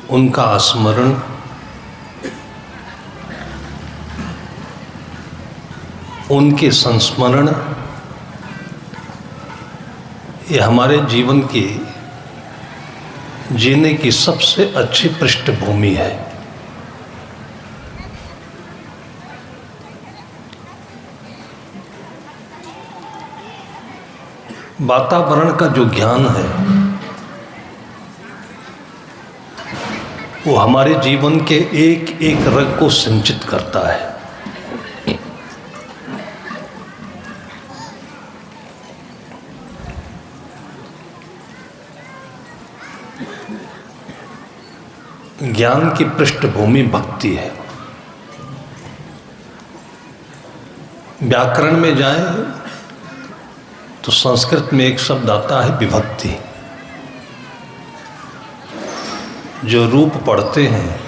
उनका स्मरण, उनके संस्मरण ये हमारे जीवन की जीने की सबसे अच्छी पृष्ठभूमि है। वातावरण का जो ज्ञान है वो हमारे जीवन के एक एक रग को संचित करता है। ज्ञान की पृष्ठभूमि भक्ति है। व्याकरण में जाए तो संस्कृत में एक शब्द आता है विभक्ति। जो रूप पढ़ते हैं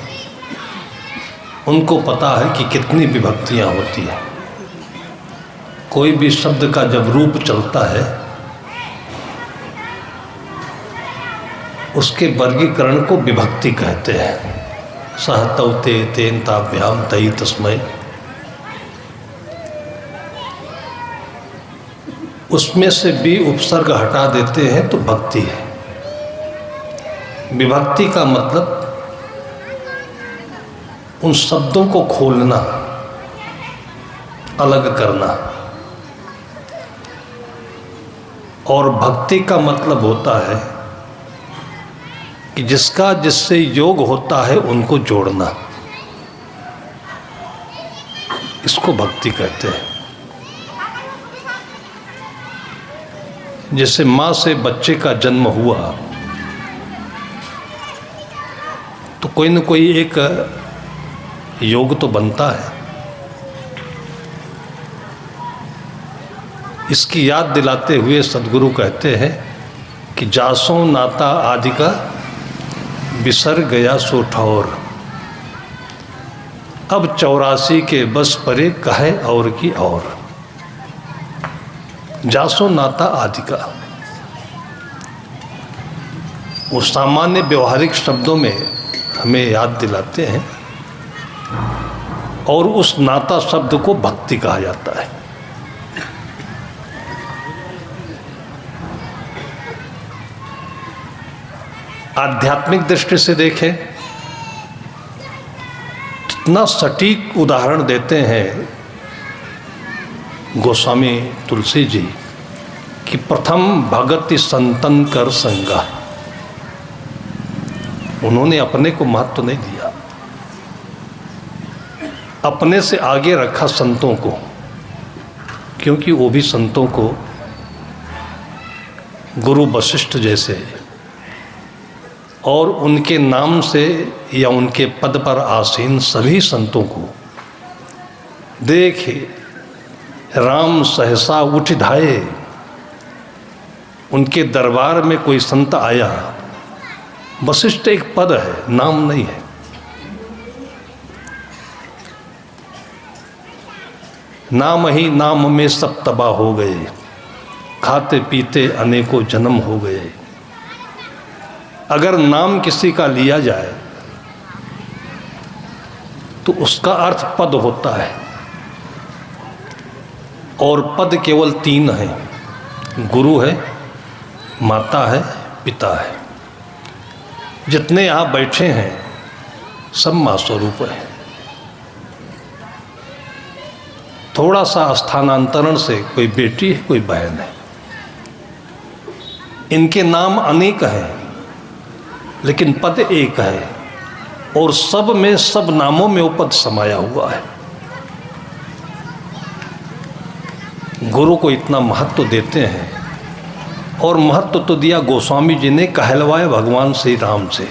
उनको पता है कि कितनी विभक्तियां होती हैं। कोई भी शब्द का जब रूप चलता है उसके वर्गीकरण को विभक्ति कहते हैं। सह तौ ते तेन ताभ्याम तई तस्मै। उसमें से भी उपसर्ग हटा देते हैं तो भक्ति है। विभक्ति का मतलब उन शब्दों को खोलना, अलग करना, और भक्ति का मतलब होता है कि जिसका जिससे योग होता है उनको जोड़ना। इसको भक्ति कहते हैं। जैसे माँ से बच्चे का जन्म हुआ तो कोई न कोई एक योग तो बनता है। इसकी याद दिलाते हुए सद्गुरु कहते हैं कि जासों नाता आदि का बिसर गया सो ठौर। अब 84 के बस परे कहे और की और। जासो नाता आदि का वो सामान्य व्यवहारिक शब्दों में हमें याद दिलाते हैं, और उस नाता शब्द को भक्ति कहा जाता है। आध्यात्मिक दृष्टि से देखें, इतना सटीक उदाहरण देते हैं गोस्वामी तुलसी जी कि प्रथम भगति संतन कर संगा। उन्होंने अपने को महत्व नहीं दिया, अपने से आगे रखा संतों को, क्योंकि वो भी संतों को गुरु वशिष्ठ जैसे और उनके नाम से या उनके पद पर आसीन सभी संतों को देखे राम सहसा उठ धाये। उनके दरबार में कोई संत आया, वशिष्ठ एक पद है, नाम नहीं है। नाम ही नाम में सब तबाह हो गए, खाते पीते अनेकों जन्म हो गए। अगर नाम किसी का लिया जाए तो उसका अर्थ पद होता है, और पद केवल 3 हैं। गुरु है, माता है, पिता है। जितने यहाँ बैठे हैं सब माँ स्वरूप है। थोड़ा सा स्थानांतरण से कोई बेटी है, कोई बहन है। इनके नाम अनेक हैं लेकिन पद एक है, और सब में सब नामों में वो पद समाया हुआ है। गुरु को इतना महत्व देते हैं, और महत्व तो दिया गोस्वामी जी ने कहलवाए भगवान श्री राम से।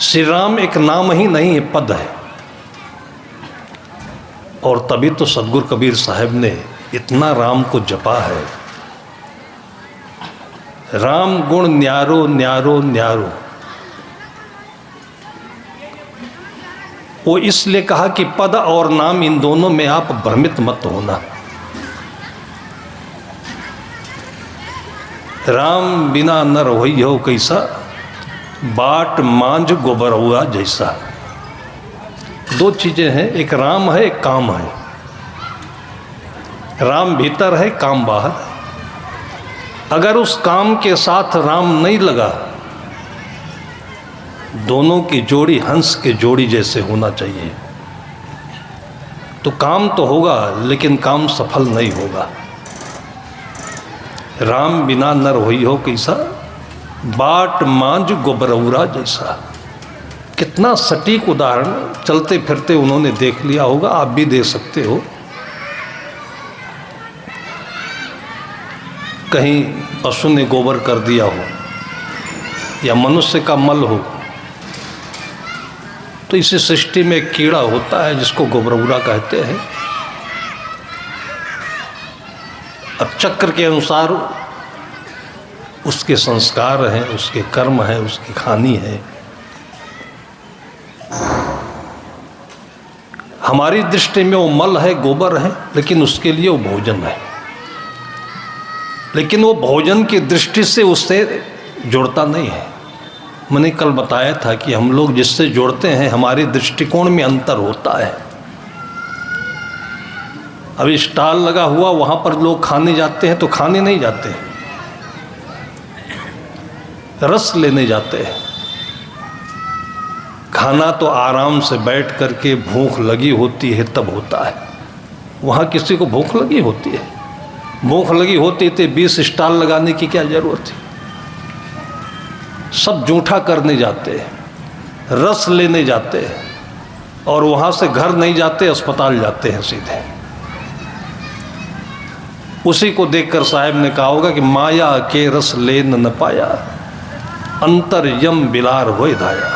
श्री राम एक नाम ही नहीं है, पद है। और तभी तो सद्गुरु कबीर साहब ने इतना राम को जपा है। राम गुण न्यारो न्यारो न्यारो। वो इसलिए कहा कि पद और नाम इन दोनों में आप भ्रमित मत होना। राम बिना न रहोई हो कैसा, बाट मांझ गोबरहुआ जैसा। दो चीज़ें हैं, एक राम है एक काम है। राम भीतर है, काम बाहर। अगर उस काम के साथ राम नहीं लगा, दोनों की जोड़ी हंस के जोड़ी जैसे होना चाहिए, तो काम तो होगा लेकिन काम सफल नहीं होगा। राम बिना नर होई हो कैसा, बाट मांझ गोबरौरा जैसा। कितना सटीक उदाहरण, चलते फिरते उन्होंने देख लिया होगा, आप भी दे सकते हो। कहीं पशु ने गोबर कर दिया हो या मनुष्य का मल हो, तो इसी सृष्टि में एक कीड़ा होता है जिसको गोबरौरा कहते हैं। अब चक्र के अनुसार उसके संस्कार हैं, उसके कर्म हैं, उसकी खानी है। हमारी दृष्टि में वो मल है, गोबर है, लेकिन उसके लिए वो भोजन है। लेकिन वो भोजन की दृष्टि से उससे जुड़ता नहीं है। मैंने कल बताया था कि हम लोग जिससे जुड़ते हैं हमारे दृष्टिकोण में अंतर होता है। अभी स्टॉल लगा हुआ, वहाँ पर लोग खाने जाते हैं तो खाने नहीं जाते हैं, रस लेने जाते हैं। खाना तो आराम से बैठ करके भूख लगी होती है तब होता है। वहाँ किसी को भूख लगी होती है? भूख लगी होती तो 20 स्टॉल लगाने की क्या जरूरत है? सब जूठा करने जाते हैं, रस लेने जाते हैं, और वहाँ से घर नहीं जाते, अस्पताल जाते हैं सीधे। उसी को देखकर साहब ने कहा होगा कि माया के रस लेन न पाया, अंतर यम बिलार हो धाया।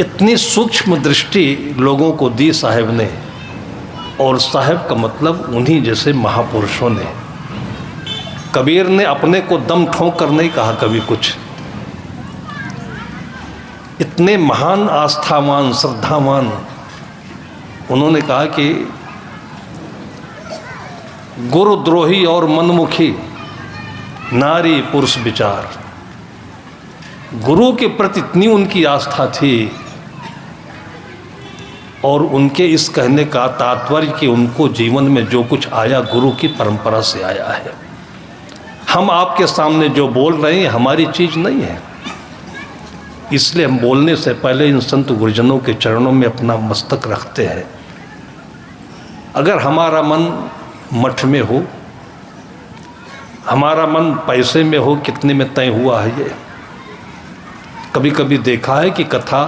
इतनी सूक्ष्म दृष्टि लोगों को दी साहब ने, और साहब का मतलब उन्हीं जैसे महापुरुषों ने। कबीर ने अपने को दम ठोंक कर नहीं कहा कभी कुछ। इतने महान आस्थावान, श्रद्धावान, उन्होंने कहा कि गुरुद्रोही और मनमुखी नारी पुरुष विचार। गुरु के प्रति इतनी उनकी आस्था थी, और उनके इस कहने का तात्पर्य कि उनको जीवन में जो कुछ आया गुरु की परंपरा से आया है। हम आपके सामने जो बोल रहे हैं हमारी चीज़ नहीं है, इसलिए हम बोलने से पहले इन संत गुरुजनों के चरणों में अपना मस्तक रखते हैं। अगर हमारा मन मठ में हो, हमारा मन पैसे में हो, कितने में तय हुआ है ये? कभी कभी देखा है कि कथा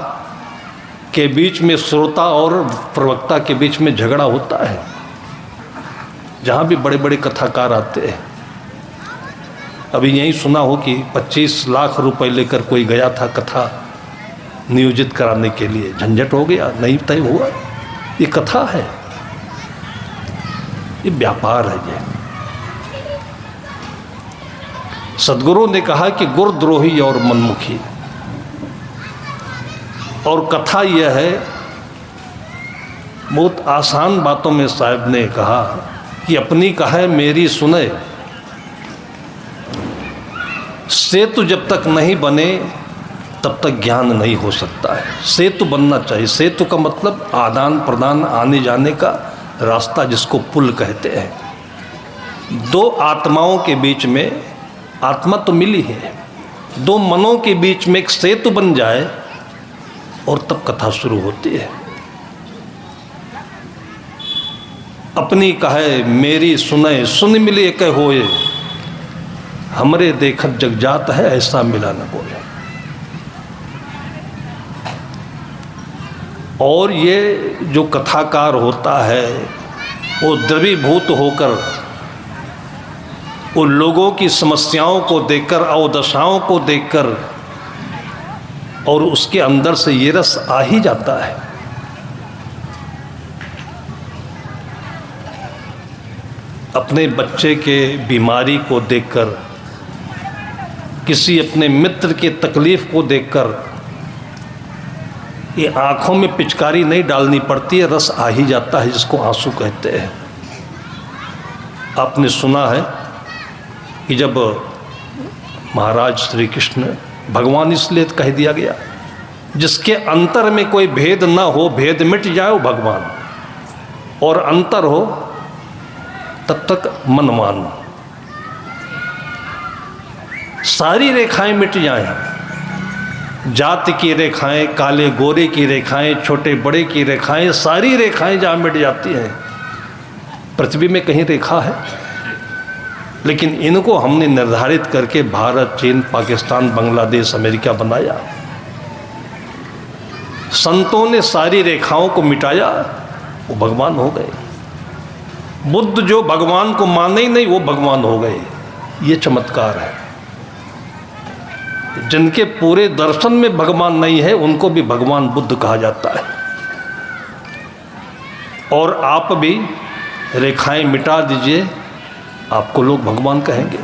के बीच में श्रोता और प्रवक्ता के बीच में झगड़ा होता है। जहाँ भी बड़े बड़े कथाकार आते हैं, अभी यही सुना हो कि 25 लाख रुपए लेकर कोई गया था कथा नियोजित कराने के लिए, झंझट हो गया, नहीं तय हुआ। ये कथा है, ये व्यापार है। ये सदगुरु ने कहा कि गुरुद्रोही और मनमुखी, और कथा यह है, बहुत आसान बातों में साहब ने कहा कि अपनी कहे मेरी सुने। सेतु जब तक नहीं बने तब तक ज्ञान नहीं हो सकता है। सेतु बनना चाहिए। सेतु का मतलब आदान प्रदान, आने जाने का रास्ता, जिसको पुल कहते हैं। दो आत्माओं के बीच में, आत्मा तो मिली है, दो मनों के बीच में एक सेतु बन जाए और तब कथा शुरू होती है। अपनी कहे मेरी सुने, सुन मिले कह होए, हमरे देखत जग जात है, ऐसा मिला न कोई। और ये जो कथाकार होता है वो द्रवीभूत होकर उन लोगों की समस्याओं को देखकर, अवदशाओं को देखकर, और उसके अंदर से ये रस आ ही जाता है। अपने बच्चे के बीमारी को देखकर, किसी अपने मित्र की तकलीफ को देखकर, ये आँखों में पिचकारी नहीं डालनी पड़ती है, रस आ ही जाता है, जिसको आंसू कहते हैं। आपने सुना है कि जब महाराज श्री कृष्ण भगवान इसलिए कह दिया गया, जिसके अंतर में कोई भेद ना हो, भेद मिट जाए वो भगवान, और अंतर हो तब तक मनमान। सारी रेखाएं मिट जाएं, जाति की रेखाएं, काले गोरे की रेखाएं, छोटे बड़े की रेखाएं, सारी रेखाएं जहाँ मिट जाती हैं। पृथ्वी में कहीं रेखा है? लेकिन इनको हमने निर्धारित करके भारत, चीन, पाकिस्तान, बांग्लादेश, अमेरिका बनाया। संतों ने सारी रेखाओं को मिटाया, वो भगवान हो गए। बुद्ध जो भगवान को माने ही नहीं, वो भगवान हो गए। ये चमत्कार है। जिनके पूरे दर्शन में भगवान नहीं है, उनको भी भगवान बुद्ध कहा जाता है। और आप भी रेखाएं मिटा दीजिए, आपको लोग भगवान कहेंगे।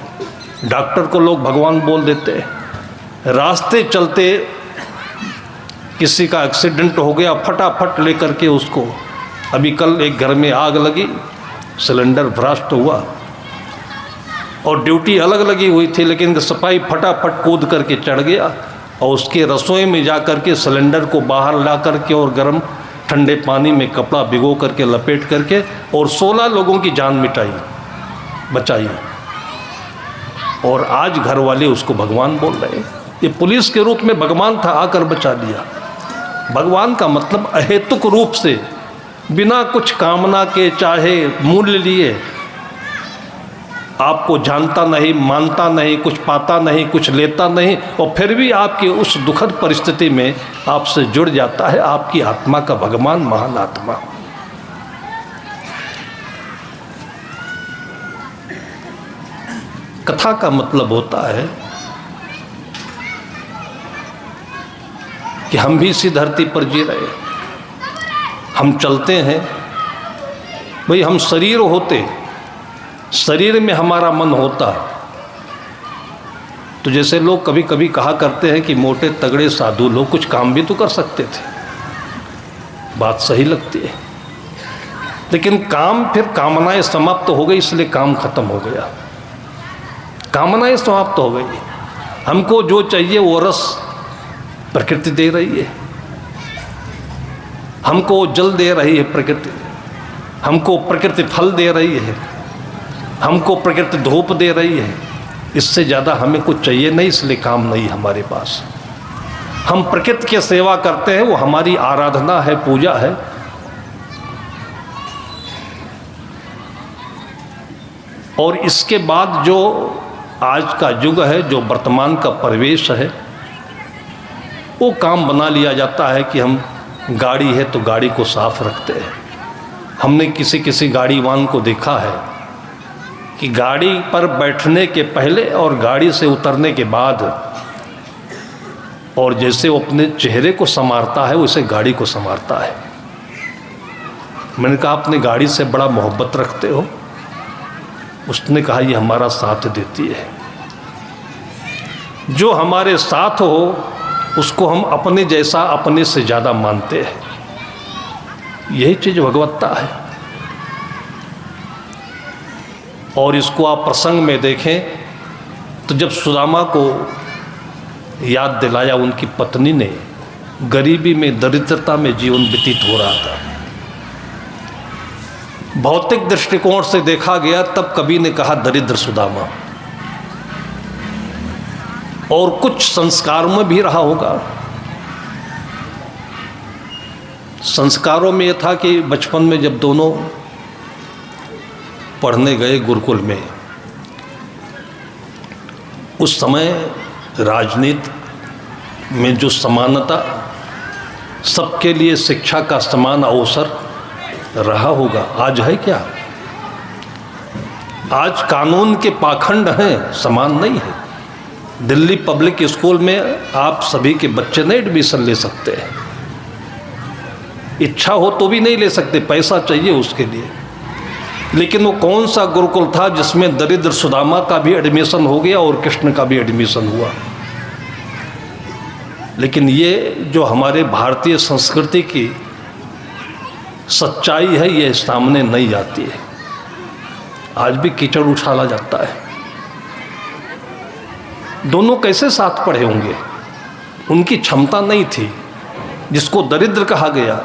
डॉक्टर को लोग भगवान बोल देते हैं। रास्ते चलते किसी का एक्सीडेंट हो गया, फटाफट लेकर के उसको, अभी कल एक घर में आग लगी, सिलेंडर ब्रास्ट हुआ और ड्यूटी अलग लगी हुई थी, लेकिन सिपाही फटाफट कूद करके चढ़ गया और उसके रसोई में जा करके सिलेंडर को बाहर ला करके और गर्म ठंडे पानी में कपड़ा भिगो करके लपेट करके और 16 लोगों की जान मिटाई, बचाई। और आज घर वाले उसको भगवान बोल रहे हैं। ये पुलिस के रूप में भगवान था, आकर बचा दिया। भगवान का मतलब अहेतुक रूप से, बिना कुछ कामना के, चाहे मूल्य लिए, आपको जानता नहीं, मानता नहीं, कुछ पाता नहीं, कुछ लेता नहीं, और फिर भी आपकी उस दुखद परिस्थिति में आपसे जुड़ जाता है आपकी आत्मा का भगवान, महान आत्मा। कथा का मतलब होता है कि हम भी इसी धरती पर जी रहे, हम चलते हैं। भाई हम शरीर होते, शरीर में हमारा मन होता, तो जैसे लोग कभी कभी कहा करते हैं कि मोटे तगड़े साधु लोग कुछ काम भी तो कर सकते थे, बात सही लगती है। लेकिन काम, फिर कामनाएं समाप्त हो गई, इसलिए काम खत्म हो गया। कामनाएं समाप्त हो गई। हमको जो चाहिए वो रस प्रकृति दे रही है, हमको जल दे रही है प्रकृति, हमको प्रकृति फल दे रही है, हमको प्रकृति धूप दे रही है। इससे ज़्यादा हमें कुछ चाहिए नहीं, इसलिए काम नहीं हमारे पास। हम प्रकृति की सेवा करते हैं, वो हमारी आराधना है, पूजा है। और इसके बाद जो आज का युग है, जो वर्तमान का परिवेश है, वो काम बना लिया जाता है कि हम गाड़ी है तो गाड़ी को साफ रखते हैं। हमने किसी किसी गाड़ीवान को देखा है कि गाड़ी पर बैठने के पहले और गाड़ी से उतरने के बाद, और जैसे वो अपने चेहरे को संवारता है वैसे गाड़ी को संवारता है। मैंने कहा अपने गाड़ी से बड़ा मोहब्बत रखते हो? उसने कहा ये हमारा साथ देती है। जो हमारे साथ हो उसको हम अपने जैसा, अपने से ज़्यादा मानते हैं। यही चीज़ भगवत्ता है। और इसको आप प्रसंग में देखें तो जब सुदामा को याद दिलाया उनकी पत्नी ने, गरीबी में, दरिद्रता में जीवन व्यतीत हो रहा था। भौतिक दृष्टिकोण से देखा गया तब कवि ने कहा दरिद्र सुदामा। और कुछ संस्कारों में भी रहा होगा। संस्कारों में यह था कि बचपन में जब दोनों पढ़ने गए गुरुकुल में, उस समय राजनीति में जो समानता, सबके लिए शिक्षा का समान अवसर रहा होगा, आज है क्या? आज कानून के पाखंड हैं, समान नहीं है। दिल्ली पब्लिक स्कूल में आप सभी के बच्चे नहीं एडमिशन ले सकते हैं, इच्छा हो तो भी नहीं ले सकते, पैसा चाहिए उसके लिए। लेकिन वो कौन सा गुरुकुल था जिसमें दरिद्र सुदामा का भी एडमिशन हो गया और कृष्ण का भी एडमिशन हुआ? लेकिन ये जो हमारे भारतीय संस्कृति की सच्चाई है, ये सामने नहीं जाती है। आज भी कीचड़ उछाला जाता है। दोनों कैसे साथ पढ़े होंगे? उनकी क्षमता नहीं थी, जिसको दरिद्र कहा गया,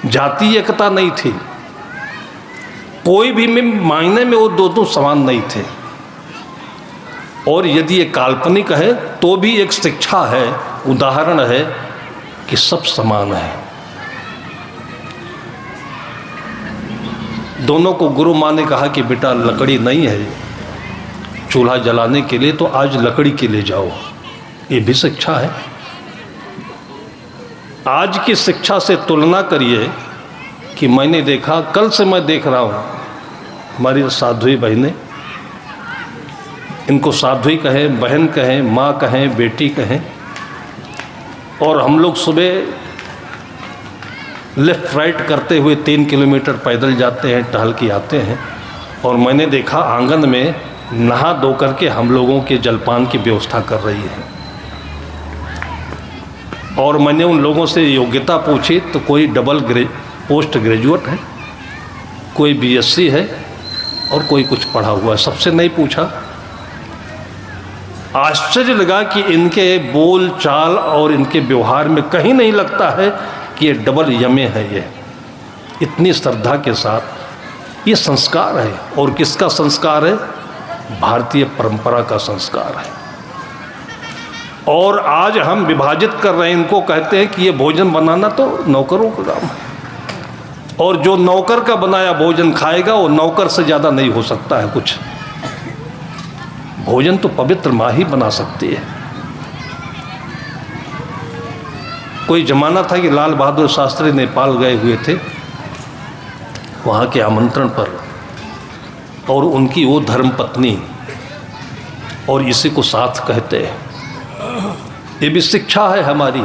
जातीय एकता नहीं थी, कोई भी मायने में वो दोनों समान नहीं थे। और यदि ये काल्पनिक है तो भी एक शिक्षा है, उदाहरण है कि सब समान है। दोनों को गुरु माँ ने कहा कि बेटा लकड़ी नहीं है चूल्हा जलाने के लिए, तो आज लकड़ी के लिए जाओ। ये भी शिक्षा है। आज की शिक्षा से तुलना करिए कि मैंने देखा, कल से मैं देख रहा हूँ, हमारी साध्वी बहनें, इनको साध्वी कहें, बहन कहें, माँ कहें, बेटी कहें, और हम लोग सुबह लेफ्ट राइट करते हुए 3 किलोमीटर पैदल जाते हैं, टहल के आते हैं। और मैंने देखा आंगन में नहा धो करके हम लोगों के जलपान की व्यवस्था कर रही है। और मैंने उन लोगों से योग्यता पूछी तो कोई पोस्ट ग्रेजुएट है, कोई बीएससी है और कोई कुछ पढ़ा हुआ है, सबसे नहीं पूछा। आश्चर्य लगा कि इनके बोल चाल और इनके व्यवहार में कहीं नहीं लगता है कि ये डबल यमे है। ये इतनी श्रद्धा के साथ, ये संस्कार है। और किसका संस्कार है? भारतीय परंपरा का संस्कार है। और आज हम विभाजित कर रहे हैं, इनको कहते हैं कि ये भोजन बनाना तो नौकरों का काम है, और जो नौकर का बनाया भोजन खाएगा वो नौकर से ज़्यादा नहीं हो सकता है कुछ। भोजन तो पवित्र माँ ही बना सकती है। कोई जमाना था कि लाल बहादुर शास्त्री नेपाल गए हुए थे, वहाँ के आमंत्रण पर, और उनकी वो धर्मपत्नी, और इसी को साथ कहते हैं। ये भी शिक्षा है हमारी।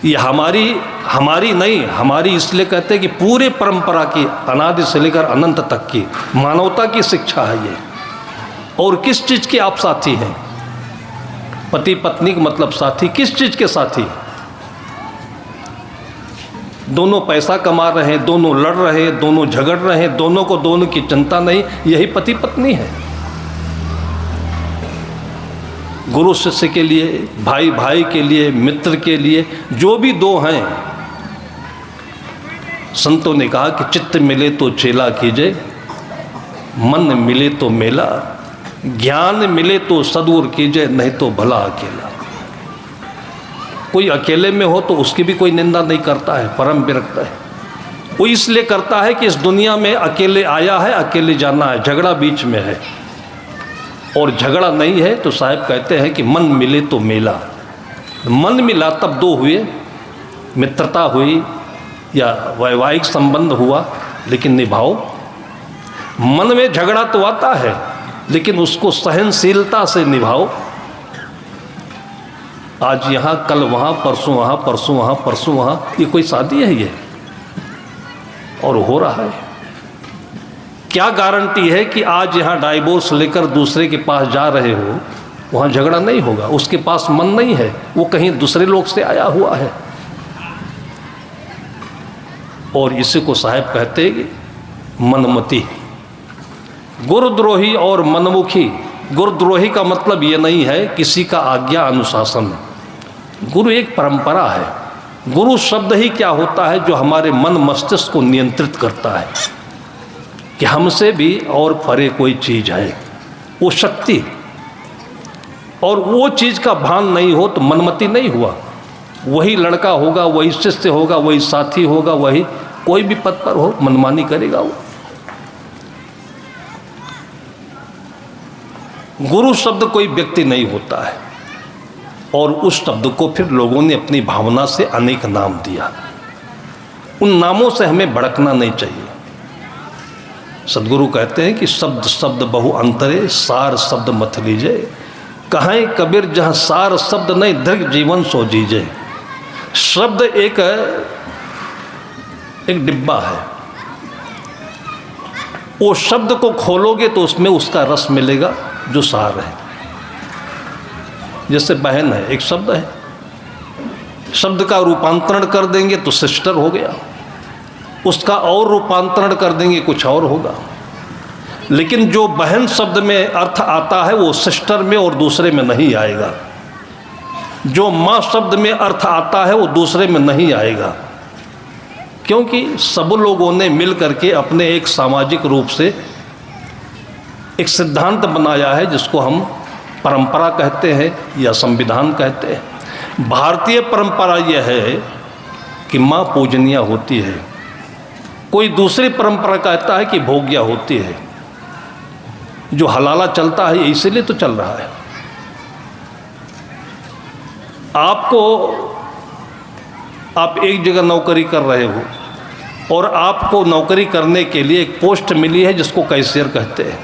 ये हमारी नहीं, हमारी इसलिए कहते हैं कि पूरे परंपरा की, अनादि से लेकर अनंत तक की मानवता की शिक्षा है ये। और किस चीज़ के आप साथी हैं? पति पत्नी का मतलब साथी, किस चीज़ के साथी? दोनों पैसा कमा रहे हैं, दोनों लड़ रहे हैं, दोनों झगड़ रहे हैं, दोनों को दोनों की चिंता नहीं, यही पति पत्नी है। गुरु शिष्य के लिए, भाई भाई के लिए, मित्र के लिए, जो भी दो हैं, संतों ने कहा कि चित्त मिले तो चेला कीजिए, मन मिले तो मेला, ज्ञान मिले तो सदूर कीजिए, नहीं तो भला अकेला। कोई अकेले में हो तो उसकी भी कोई निंदा नहीं करता है, परम विरक्त है। वो इसलिए करता है कि इस दुनिया में अकेले आया है, अकेले जाना है, झगड़ा बीच में है। और झगड़ा नहीं है तो साहब कहते हैं कि मन मिले तो मेला। मन मिला तब दो हुए, मित्रता हुई या वैवाहिक संबंध हुआ, लेकिन निभाओ। मन में झगड़ा तो आता है, लेकिन उसको सहनशीलता से निभाओ। आज यहाँ, कल वहाँ, परसों वहाँ, परसों वहाँ, परसों वहाँ, ये कोई शादी है ये? और हो रहा है। क्या गारंटी है कि आज यहाँ डाइवोर्स लेकर दूसरे के पास जा रहे हो, वहाँ झगड़ा नहीं होगा? उसके पास मन नहीं है, वो कहीं दूसरे लोग से आया हुआ है। और इसी को साहब कहते हैं कि मनमति, गुरुद्रोही और मनमुखी। गुरुद्रोही का मतलब ये नहीं है किसी का आज्ञा अनुशासन। गुरु एक परंपरा है। गुरु शब्द ही क्या होता है? जो हमारे मन मस्तिष्क को नियंत्रित करता है कि हमसे भी और परे कोई चीज़ है, वो शक्ति। और वो चीज़ का भान नहीं हो तो मनमति नहीं हुआ। वही लड़का होगा, वही शिष्य होगा, वही साथी होगा, वही कोई भी पद पर हो, मनमानी करेगा वो। गुरु शब्द कोई व्यक्ति नहीं होता है। और उस शब्द को फिर लोगों ने अपनी भावना से अनेक नाम दिया। उन नामों से हमें भड़कना नहीं चाहिए। सदगुरु कहते हैं कि शब्द शब्द बहु अंतरे, सार शब्द मत लीजिए। कहें कबीर जहाँ सार शब्द नहीं, दीर्घ जीवन सो जीजे। शब्द एक डिब्बा है, वो शब्द को खोलोगे तो उसमें उसका रस मिलेगा जो सार है। जैसे बहन है, एक शब्द है, शब्द का रूपांतरण कर देंगे तो सिस्टर हो गया, उसका और रूपांतरण कर देंगे कुछ और होगा। लेकिन जो बहन शब्द में अर्थ आता है वो सिस्टर में और दूसरे में नहीं आएगा। जो माँ शब्द में अर्थ आता है वो दूसरे में नहीं आएगा, क्योंकि सब लोगों ने मिल करके अपने एक सामाजिक रूप से एक सिद्धांत बनाया है जिसको हम परंपरा कहते हैं या संविधान कहते हैं। भारतीय परंपरा यह है कि माँ पूजनीय होती है, कोई दूसरी परंपरा कहता है कि भोग्या होती है। जो हलाला चलता है इसीलिए तो चल रहा है। आप एक जगह नौकरी कर रहे हो और आपको नौकरी करने के लिए एक पोस्ट मिली है जिसको कैशियर कहते हैं।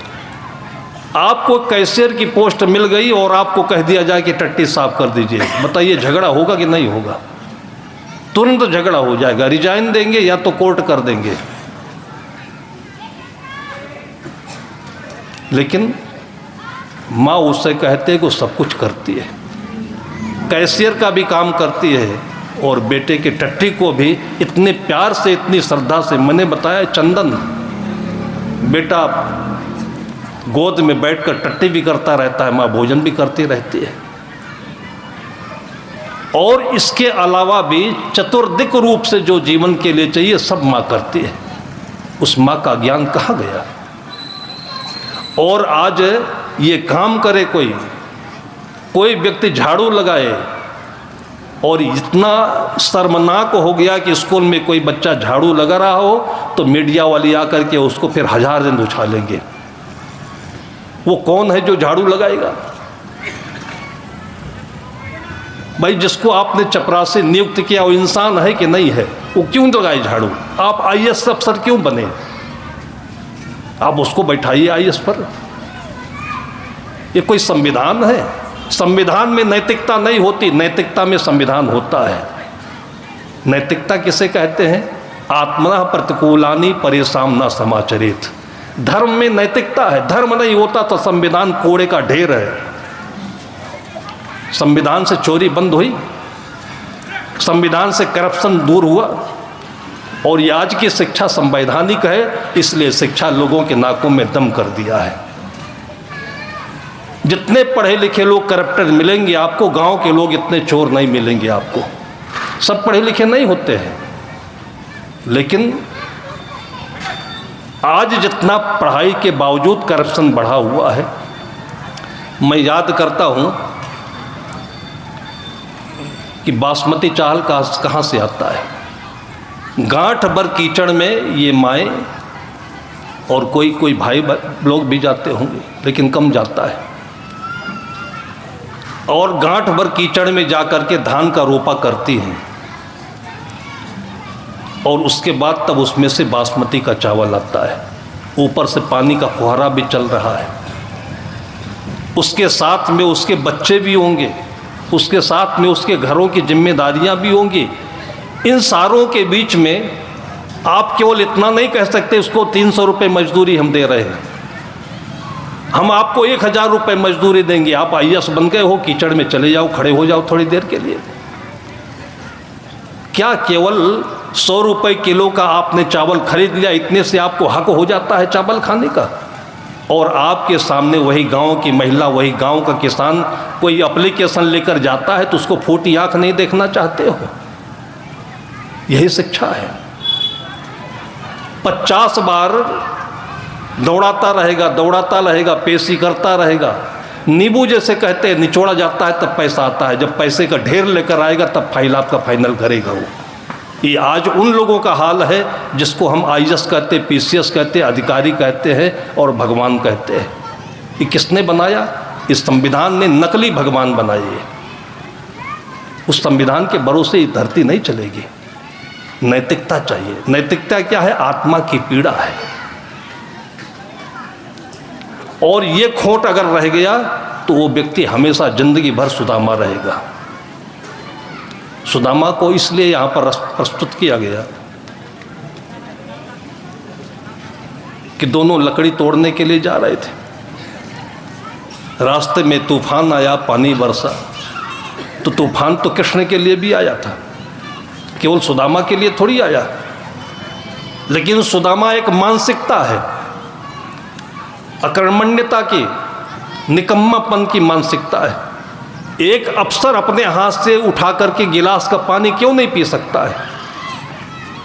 आपको कैशियर की पोस्ट मिल गई और आपको कह दिया जाए कि टट्टी साफ कर दीजिए, बताइए झगड़ा होगा कि नहीं होगा? तुरंत झगड़ा हो जाएगा, रिजाइन देंगे या तो कोर्ट कर देंगे। लेकिन माँ उससे कहते हैं कि वो सब कुछ करती है, कैशियर का भी काम करती है और बेटे के टट्टी को भी इतने प्यार से, इतनी श्रद्धा से। मैंने बताया चंदन बेटा गोद में बैठकर टट्टी भी करता रहता है, माँ भोजन भी करती रहती है। और इसके अलावा भी चतुर्दिक रूप से जो जीवन के लिए चाहिए सब माँ करती है। उस माँ का ज्ञान कहाँ गया? और आज ये काम करे कोई व्यक्ति झाड़ू लगाए और इतना शर्मनाक हो गया कि स्कूल में कोई बच्चा झाड़ू लगा रहा हो तो मीडिया वाले आकर के उसको फिर 1000 दिन उछालेंगे। वो कौन है जो झाड़ू लगाएगा? भाई जिसको आपने चपरासी नियुक्त किया वो इंसान है कि नहीं है? वो क्यों लगाए झाड़ू? आप IAS अफसर क्यों बने? आप उसको बैठाइए IAS पर। ये कोई संविधान है? संविधान में नैतिकता नहीं होती, नैतिकता में संविधान होता है। नैतिकता किसे कहते हैं? आत्मनः प्रतिकूलानि परेशान न समाचरित। धर्म में नैतिकता है। धर्म नहीं होता तो संविधान कोड़े का ढेर है। संविधान से चोरी बंद हुई, संविधान से करप्शन दूर हुआ। और ये आज की शिक्षा संवैधानिक है, इसलिए शिक्षा लोगों के नाकों में दम कर दिया है। जितने पढ़े लिखे लोग करप्टेड मिलेंगे आपको, गांव के लोग इतने चोर नहीं मिलेंगे आपको। सब पढ़े लिखे नहीं होते हैं, लेकिन आज जितना पढ़ाई के बावजूद करप्शन बढ़ा हुआ है। मैं याद करता हूँ कि बासमती चावल कहाँ से आता है। गांठ भर कीचड़ में ये माएँ और कोई भाई लोग भी जाते होंगे, लेकिन कम जाता है। और गांठ भर कीचड़ में जाकर के धान का रोपा करती हैं और उसके बाद तब उसमें से बासमती का चावल आता है। ऊपर से पानी का फुहारा भी चल रहा है, उसके साथ में उसके बच्चे भी होंगे, उसके साथ में उसके घरों की जिम्मेदारियां भी होंगी। इन सारों के बीच में आप केवल इतना नहीं कह सकते उसको 300 रुपये मजदूरी हम दे रहे हैं, हम आपको 1000 रुपये मजदूरी देंगे। आप IAS बन गए हो, कीचड़ में चले जाओ, खड़े हो जाओ थोड़ी देर के लिए। क्या केवल 100 रुपये किलो का आपने चावल खरीद लिया, इतने से आपको हक हो जाता है चावल खाने का? और आपके सामने वही गांव की महिला, वही गांव का किसान कोई एप्लीकेशन लेकर जाता है तो उसको फूटी आंख नहीं देखना चाहते हो? यही शिक्षा है। 50 बार दौड़ाता रहेगा, पेशी करता रहेगा। नींबू जैसे कहते हैं, निचोड़ा जाता है तब पैसा आता है, जब पैसे का ढेर लेकर आएगा तब फाइल आपका फाइनल करेगा वो। ये आज उन लोगों का हाल है जिसको हम IAS कहते, PCS कहते, अधिकारी कहते हैं और भगवान कहते हैं। ये किसने बनाया? इस संविधान ने नकली भगवान बनाए हैं। उस संविधान के भरोसे ये धरती नहीं चलेगी। नैतिकता चाहिए। नैतिकता क्या है? आत्मा की पीड़ा है। और ये खोट अगर रह गया तो वो व्यक्ति हमेशा जिंदगी भर सुदामा रहेगा। सुदामा को इसलिए यहाँ पर प्रस्तुत किया गया कि दोनों लकड़ी तोड़ने के लिए जा रहे थे। रास्ते में तूफान आया, पानी बरसा। तो तूफान तो कृष्ण के लिए भी आया था, केवल सुदामा के लिए थोड़ी आया। लेकिन सुदामा एक मानसिकता है। अकर्मण्यता की, निकम्मापन की मानसिकता है। एक अफसर अपने हाथ से उठा करके गिलास का पानी क्यों नहीं पी सकता है?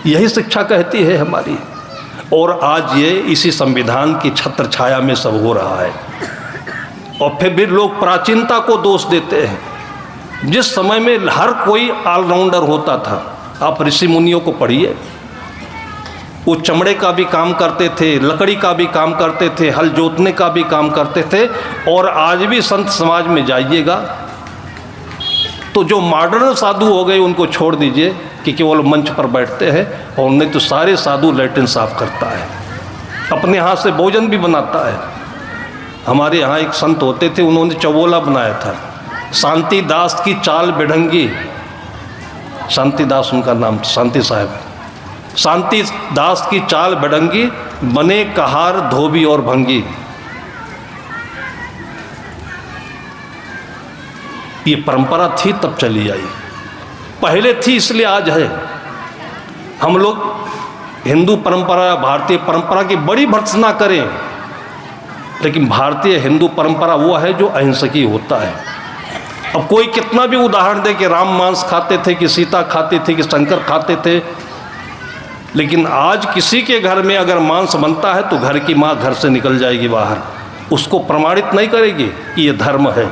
यही शिक्षा कहती है हमारी। और आज ये इसी संविधान की छत्र छाया में सब हो रहा है। और फिर भी लोग प्राचीनता को दोष देते हैं। जिस समय में हर कोई ऑलराउंडर होता था, आप ऋषि मुनियों को पढ़िए, वो चमड़े का भी काम करते थे, लकड़ी का भी काम करते थे, हल जोतने का भी काम करते थे। और आज भी संत समाज में जाइएगा तो जो मॉडर्न साधु हो गए उनको छोड़ दीजिए कि केवल मंच पर बैठते हैं, और नहीं तो सारे साधु लैट्रिन साफ करता है, अपने हाथ से भोजन भी बनाता है। हमारे यहाँ एक संत होते थे, उन्होंने चवोला बनाया था, शांति दास की चाल बेढंगी, शांति दास उनका नाम, शांति साहब। शांति दास की चाल बेढंगी, बने कहार धोबी और भंगी। ये परंपरा थी तब चली आई, पहले थी इसलिए आज है। हम लोग हिंदू परंपरा, भारतीय परंपरा की बड़ी भर्त्सना करें, लेकिन भारतीय हिंदू परंपरा वो है जो अहिंसकी होता है। अब कोई कितना भी उदाहरण दे कि राम मांस खाते थे, कि सीता खाते थे, कि शंकर खाते थे, लेकिन आज किसी के घर में अगर मांस बनता है तो घर की माँ घर से निकल जाएगी बाहर, उसको प्रमाणित नहीं करेगी कि ये धर्म है।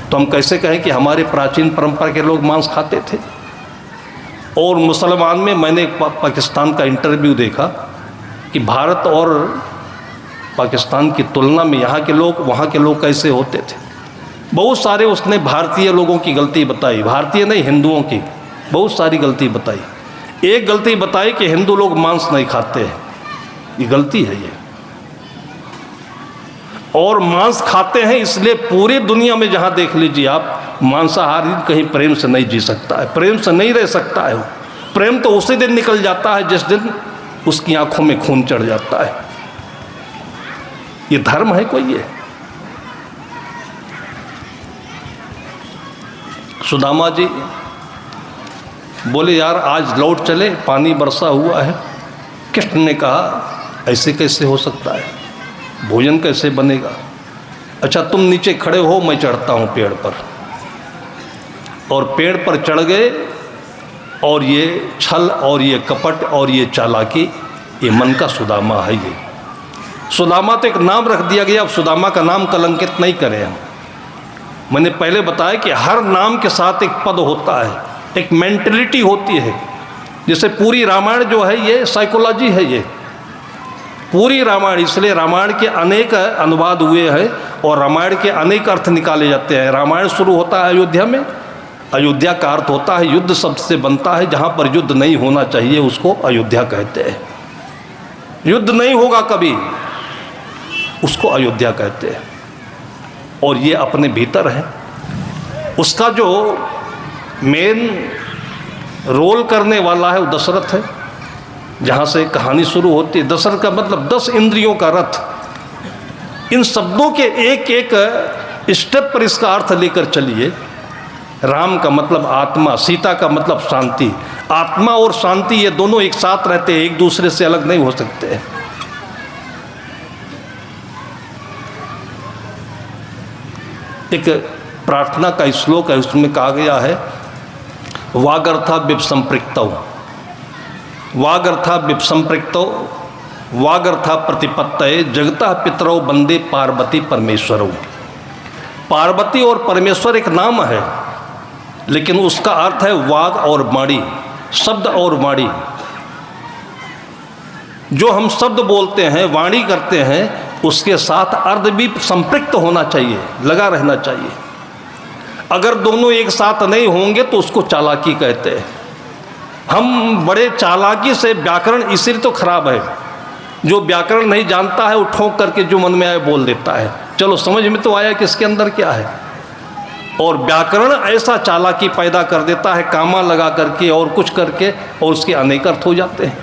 तो हम कैसे कहें कि हमारे प्राचीन परंपरा के लोग मांस खाते थे? और मुसलमान में मैंने पाकिस्तान का इंटरव्यू देखा कि भारत और पाकिस्तान की तुलना में यहाँ के लोग वहाँ के लोग कैसे होते थे। बहुत सारे उसने भारतीय लोगों की गलती बताई, भारतीय नहीं हिंदुओं की बहुत सारी गलती बताई। एक गलती बताई कि हिंदू लोग मांस नहीं खाते हैं, ये गलती है ये। और मांस खाते हैं इसलिए पूरी दुनिया में जहाँ देख लीजिए आप, मांसाहारी कहीं प्रेम से नहीं जी सकता है, प्रेम से नहीं रह सकता है। प्रेम तो उसी दिन निकल जाता है जिस दिन उसकी आंखों में खून चढ़ जाता है। ये धर्म है कोई? ये सुदामा जी बोले यार आज लौट चले, पानी बरसा हुआ है। कृष्ण ने कहा ऐसे कैसे हो सकता है, भोजन कैसे बनेगा? अच्छा तुम नीचे खड़े हो, मैं चढ़ता हूँ पेड़ पर। और पेड़ पर चढ़ गए, और ये छल और ये कपट और ये चालाकी, ये मन का सुदामा है। ये सुदामा तो एक नाम रख दिया गया, अब सुदामा का नाम कलंकित नहीं करें हम। मैंने पहले बताया कि हर नाम के साथ एक पद होता है, एक मेंटलिटी होती है। जैसे पूरी रामायण जो है ये साइकोलॉजी है, ये पूरी रामायण, इसलिए रामायण के अनेक अनुवाद हुए हैं और रामायण के अनेक अर्थ निकाले जाते हैं। रामायण शुरू होता है अयोध्या में, अयोध्या का अर्थ होता है युद्ध शब्द से बनता है, जहाँ पर युद्ध नहीं होना चाहिए उसको अयोध्या कहते हैं। युद्ध नहीं होगा कभी, उसको अयोध्या कहते हैं। और ये अपने भीतर है। उसका जो मेन रोल करने वाला है वो दशरथ है। जहाँ से कहानी शुरू होती है, दशरथ का मतलब 10 इंद्रियों का रथ। इन शब्दों के एक एक स्टेप पर इसका अर्थ लेकर चलिए। राम का मतलब आत्मा, सीता का मतलब शांति। आत्मा और शांति ये दोनों एक साथ रहते हैं, एक दूसरे से अलग नहीं हो सकते। एक प्रार्थना का श्लोक है, उसमें कहा गया है वागर्था विपसंपृक्तौ, वागर्था विपसंपृक्तौ, वागर्था प्रतिपत्तये जगता पितरौ वंदे पार्वती परमेश्वरौ। पार्वती और परमेश्वर एक नाम है, लेकिन उसका अर्थ है वाग और वाणी, शब्द और वाणी। जो हम शब्द बोलते हैं, वाणी करते हैं, उसके साथ अर्थ भी संपृक्त होना चाहिए, लगा रहना चाहिए। अगर दोनों एक साथ नहीं होंगे तो उसको चालाकी कहते हैं। हम बड़े चालाकी से, व्याकरण इसलिए तो खराब है, जो व्याकरण नहीं जानता है वो ठोक करके जो मन में आए बोल देता है। चलो समझ में तो आया कि इसके अंदर क्या है। और व्याकरण ऐसा चालाकी पैदा कर देता है, कामा लगा करके और कुछ करके, और उसके अनेक अर्थ हो जाते हैं।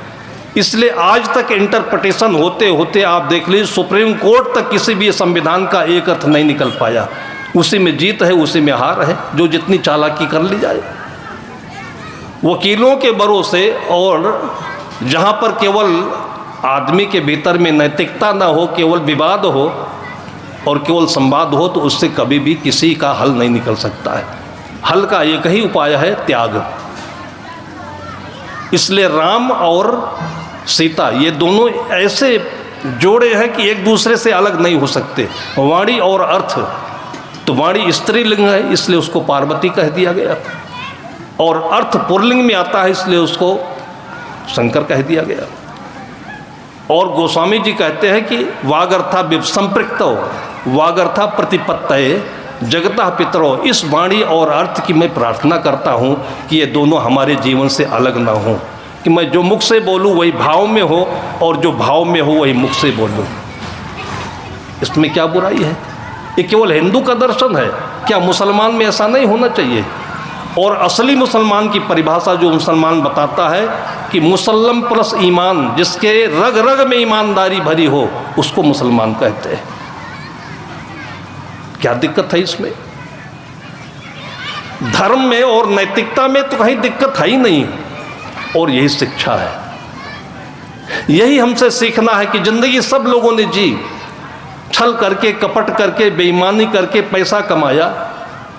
इसलिए आज तक इंटरप्रिटेशन होते होते आप देख लीजिए, सुप्रीम कोर्ट तक किसी भी संविधान का एक अर्थ नहीं निकल पाया। उसी में जीत है, उसी में हार है, जो जितनी चालाकी कर ली जाए। वकीलों के भरोसे और जहाँ पर केवल आदमी के भीतर में नैतिकता ना हो, केवल विवाद हो और केवल संवाद हो, तो उससे कभी भी किसी का हल नहीं निकल सकता है। हल का एक ही उपाय है, त्याग। इसलिए राम और सीता ये दोनों ऐसे जोड़े हैं कि एक दूसरे से अलग नहीं हो सकते। वाणी और अर्थ, तो वाणी स्त्रीलिंग है इसलिए उसको पार्वती कह दिया गया, और अर्थ पुल्लिंग में आता है इसलिए उसको शंकर कह दिया गया। और गोस्वामी जी कहते हैं कि वागर्था संपृक्तो वागर्था प्रतिपत्तये जगता पितरो। इस वाणी और अर्थ की मैं प्रार्थना करता हूँ कि ये दोनों हमारे जीवन से अलग ना हो, कि मैं जो मुख से बोलूँ वही भाव में हो और जो भाव में हो वही मुख से बोलूँ। इसमें क्या बुराई है? ये केवल हिंदू का दर्शन है क्या? मुसलमान में ऐसा नहीं होना चाहिए। और असली मुसलमान की परिभाषा जो मुसलमान बताता है कि मुसल्लम प्लस ईमान, जिसके रग रग में ईमानदारी भरी हो, उसको मुसलमान कहते हैं। क्या दिक्कत है इसमें? धर्म में और नैतिकता में तो कहीं दिक्कत है ही नहीं। और यही शिक्षा है, यही हमसे सीखना है कि जिंदगी सब लोगों ने जी, छल करके, कपट करके, बेईमानी करके पैसा कमाया,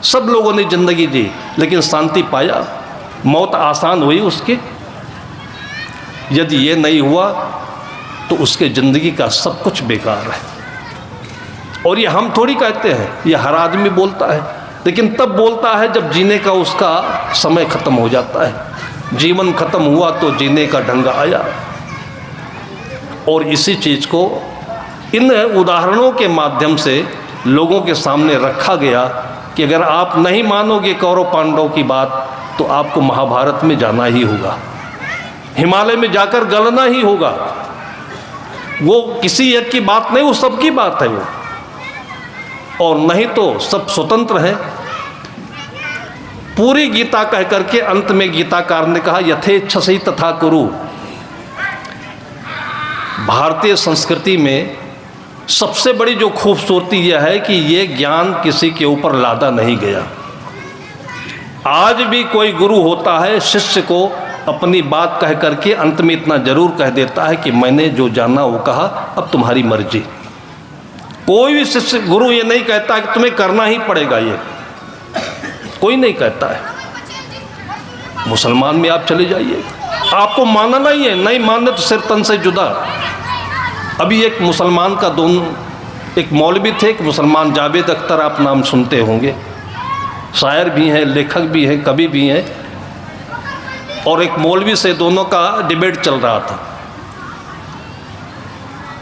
सब लोगों ने जिंदगी जी, लेकिन शांति पाया? मौत आसान हुई उसकी? यदि ये नहीं हुआ तो उसके ज़िंदगी का सब कुछ बेकार है। और ये हम थोड़ी कहते हैं, ये हर आदमी बोलता है, लेकिन तब बोलता है जब जीने का उसका समय ख़त्म हो जाता है। जीवन ख़त्म हुआ तो जीने का ढंग आया। और इसी चीज़ को इन उदाहरणों के माध्यम से लोगों के सामने रखा गया कि अगर आप नहीं मानोगे कौरव पांडव की बात तो आपको महाभारत में जाना ही होगा, हिमालय में जाकर गलना ही होगा। वो किसी एक की बात नहीं, वो सबकी बात है वो। और नहीं तो सब स्वतंत्र हैं। पूरी गीता कह करके अंत में गीताकार ने कहा यथेच्छसि तथा कुरु। भारतीय संस्कृति में सबसे बड़ी जो खूबसूरती यह है कि ये ज्ञान किसी के ऊपर लादा नहीं गया। आज भी कोई गुरु होता है, शिष्य को अपनी बात कह करके अंत में इतना जरूर कह देता है कि मैंने जो जाना वो कहा, अब तुम्हारी मर्जी। कोई भी शिष्य गुरु ये नहीं कहता कि तुम्हें करना ही पड़ेगा, ये कोई नहीं कहता है। मुसलमान में आप चले जाइए, आपको मानना ही है, नहीं मानने तो सिर तन से जुदा। अभी एक मुसलमान का एक मौलवी थे, एक मुसलमान, जावेद अख्तर, आप नाम सुनते होंगे, शायर भी हैं, लेखक भी हैं, कवि भी हैं। और एक मौलवी से दोनों का डिबेट चल रहा था।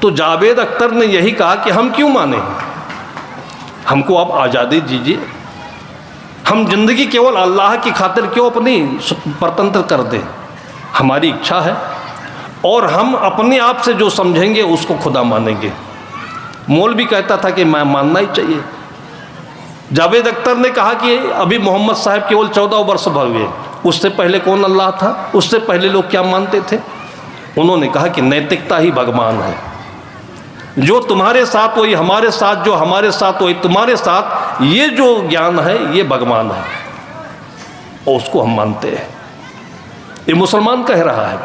तो जावेद अख्तर ने यही कहा कि हम क्यों माने, हमको आप आज़ादी दीजिए, हम जिंदगी केवल अल्लाह की खातिर क्यों अपनी स्वतंत्र कर दें, हमारी इच्छा है और हम अपने आप से जो समझेंगे उसको खुदा मानेंगे। मौलवी कहता था कि मैं मानना ही चाहिए। जावेद अख्तर ने कहा कि अभी मोहम्मद साहब केवल 14 वर्ष भर हुए, उससे पहले कौन अल्लाह था, उससे पहले लोग क्या मानते थे? उन्होंने कहा कि नैतिकता ही भगवान है, जो तुम्हारे साथ वही हमारे साथ, जो हमारे साथ वही तुम्हारे साथ, ये जो ज्ञान है ये भगवान है और उसको हम मानते हैं। ये मुसलमान कह रहा है,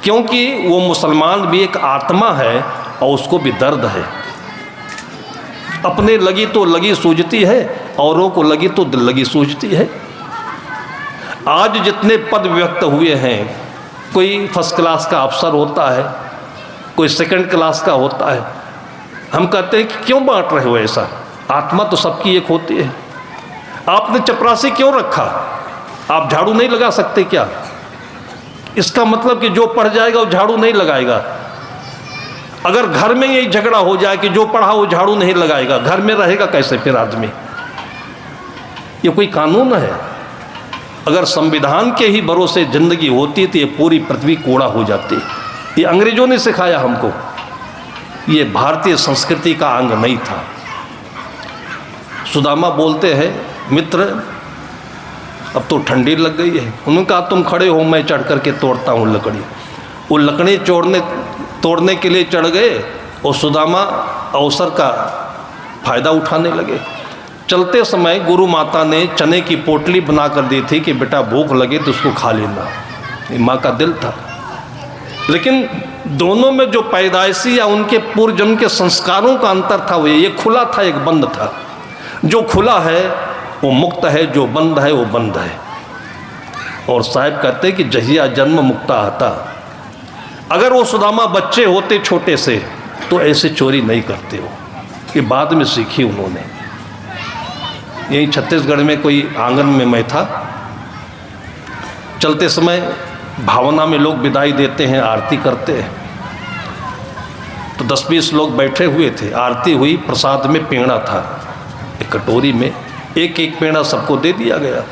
क्योंकि वो मुसलमान भी एक आत्मा है और उसको भी दर्द है। अपने लगी तो लगी सूझती है, औरों को लगी तो दिल लगी सूझती है। आज जितने पद व्यक्त हुए हैं, कोई फर्स्ट क्लास का अफसर होता है, कोई सेकंड क्लास का होता है, हम कहते हैं कि क्यों बांट रहे हो ऐसा, आत्मा तो सबकी एक होती है। आपने चपरासी क्यों रखा, आप झाड़ू नहीं लगा सकते क्या? इसका मतलब कि जो पढ़ जाएगा वो झाड़ू नहीं लगाएगा। अगर घर में यही झगड़ा हो जाए कि जो पढ़ा वो झाड़ू नहीं लगाएगा, घर में रहेगा कैसे फिर आदमी? ये कोई कानून है? अगर संविधान के ही भरोसे जिंदगी होती तो ये पूरी पृथ्वी कूड़ा हो जाती। ये अंग्रेजों ने सिखाया हमको, ये भारतीय संस्कृति का अंग नहीं था। सुदामा बोलते हैं, मित्र अब तो ठंडी लग गई है। उन्होंने कहा तुम खड़े हो, मैं चढ़ करके तोड़ता हूँ लकड़ी। वो लकड़ी तोड़ने के लिए चढ़ गए और सुदामा अवसर का फायदा उठाने लगे। चलते समय गुरु माता ने चने की पोटली बना कर दी थी कि बेटा भूख लगे तो उसको खा लेना, ये माँ का दिल था। लेकिन दोनों में जो पैदाइशी या उनके पूर्व जन्म के संस्कारों का अंतर था वो ये खुला था, एक बंद था। जो खुला है वो मुक्त है, जो बंद है वो बंद है। और साहब कहते कि जहिया जन्म मुक्ता आता। अगर वो सुदामा बच्चे होते छोटे से तो ऐसे चोरी नहीं करते हो। ये बाद में सीखी उन्होंने। यहीं छत्तीसगढ़ में कोई आंगन में मैं था, चलते समय भावना में लोग विदाई देते हैं, आरती करते हैं। तो 10-20 लोग बैठे हुए थे, आरती हुई, प्रसाद में पेड़ा था एक कटोरी में, एक एक पेड़ा सबको दे दिया गया।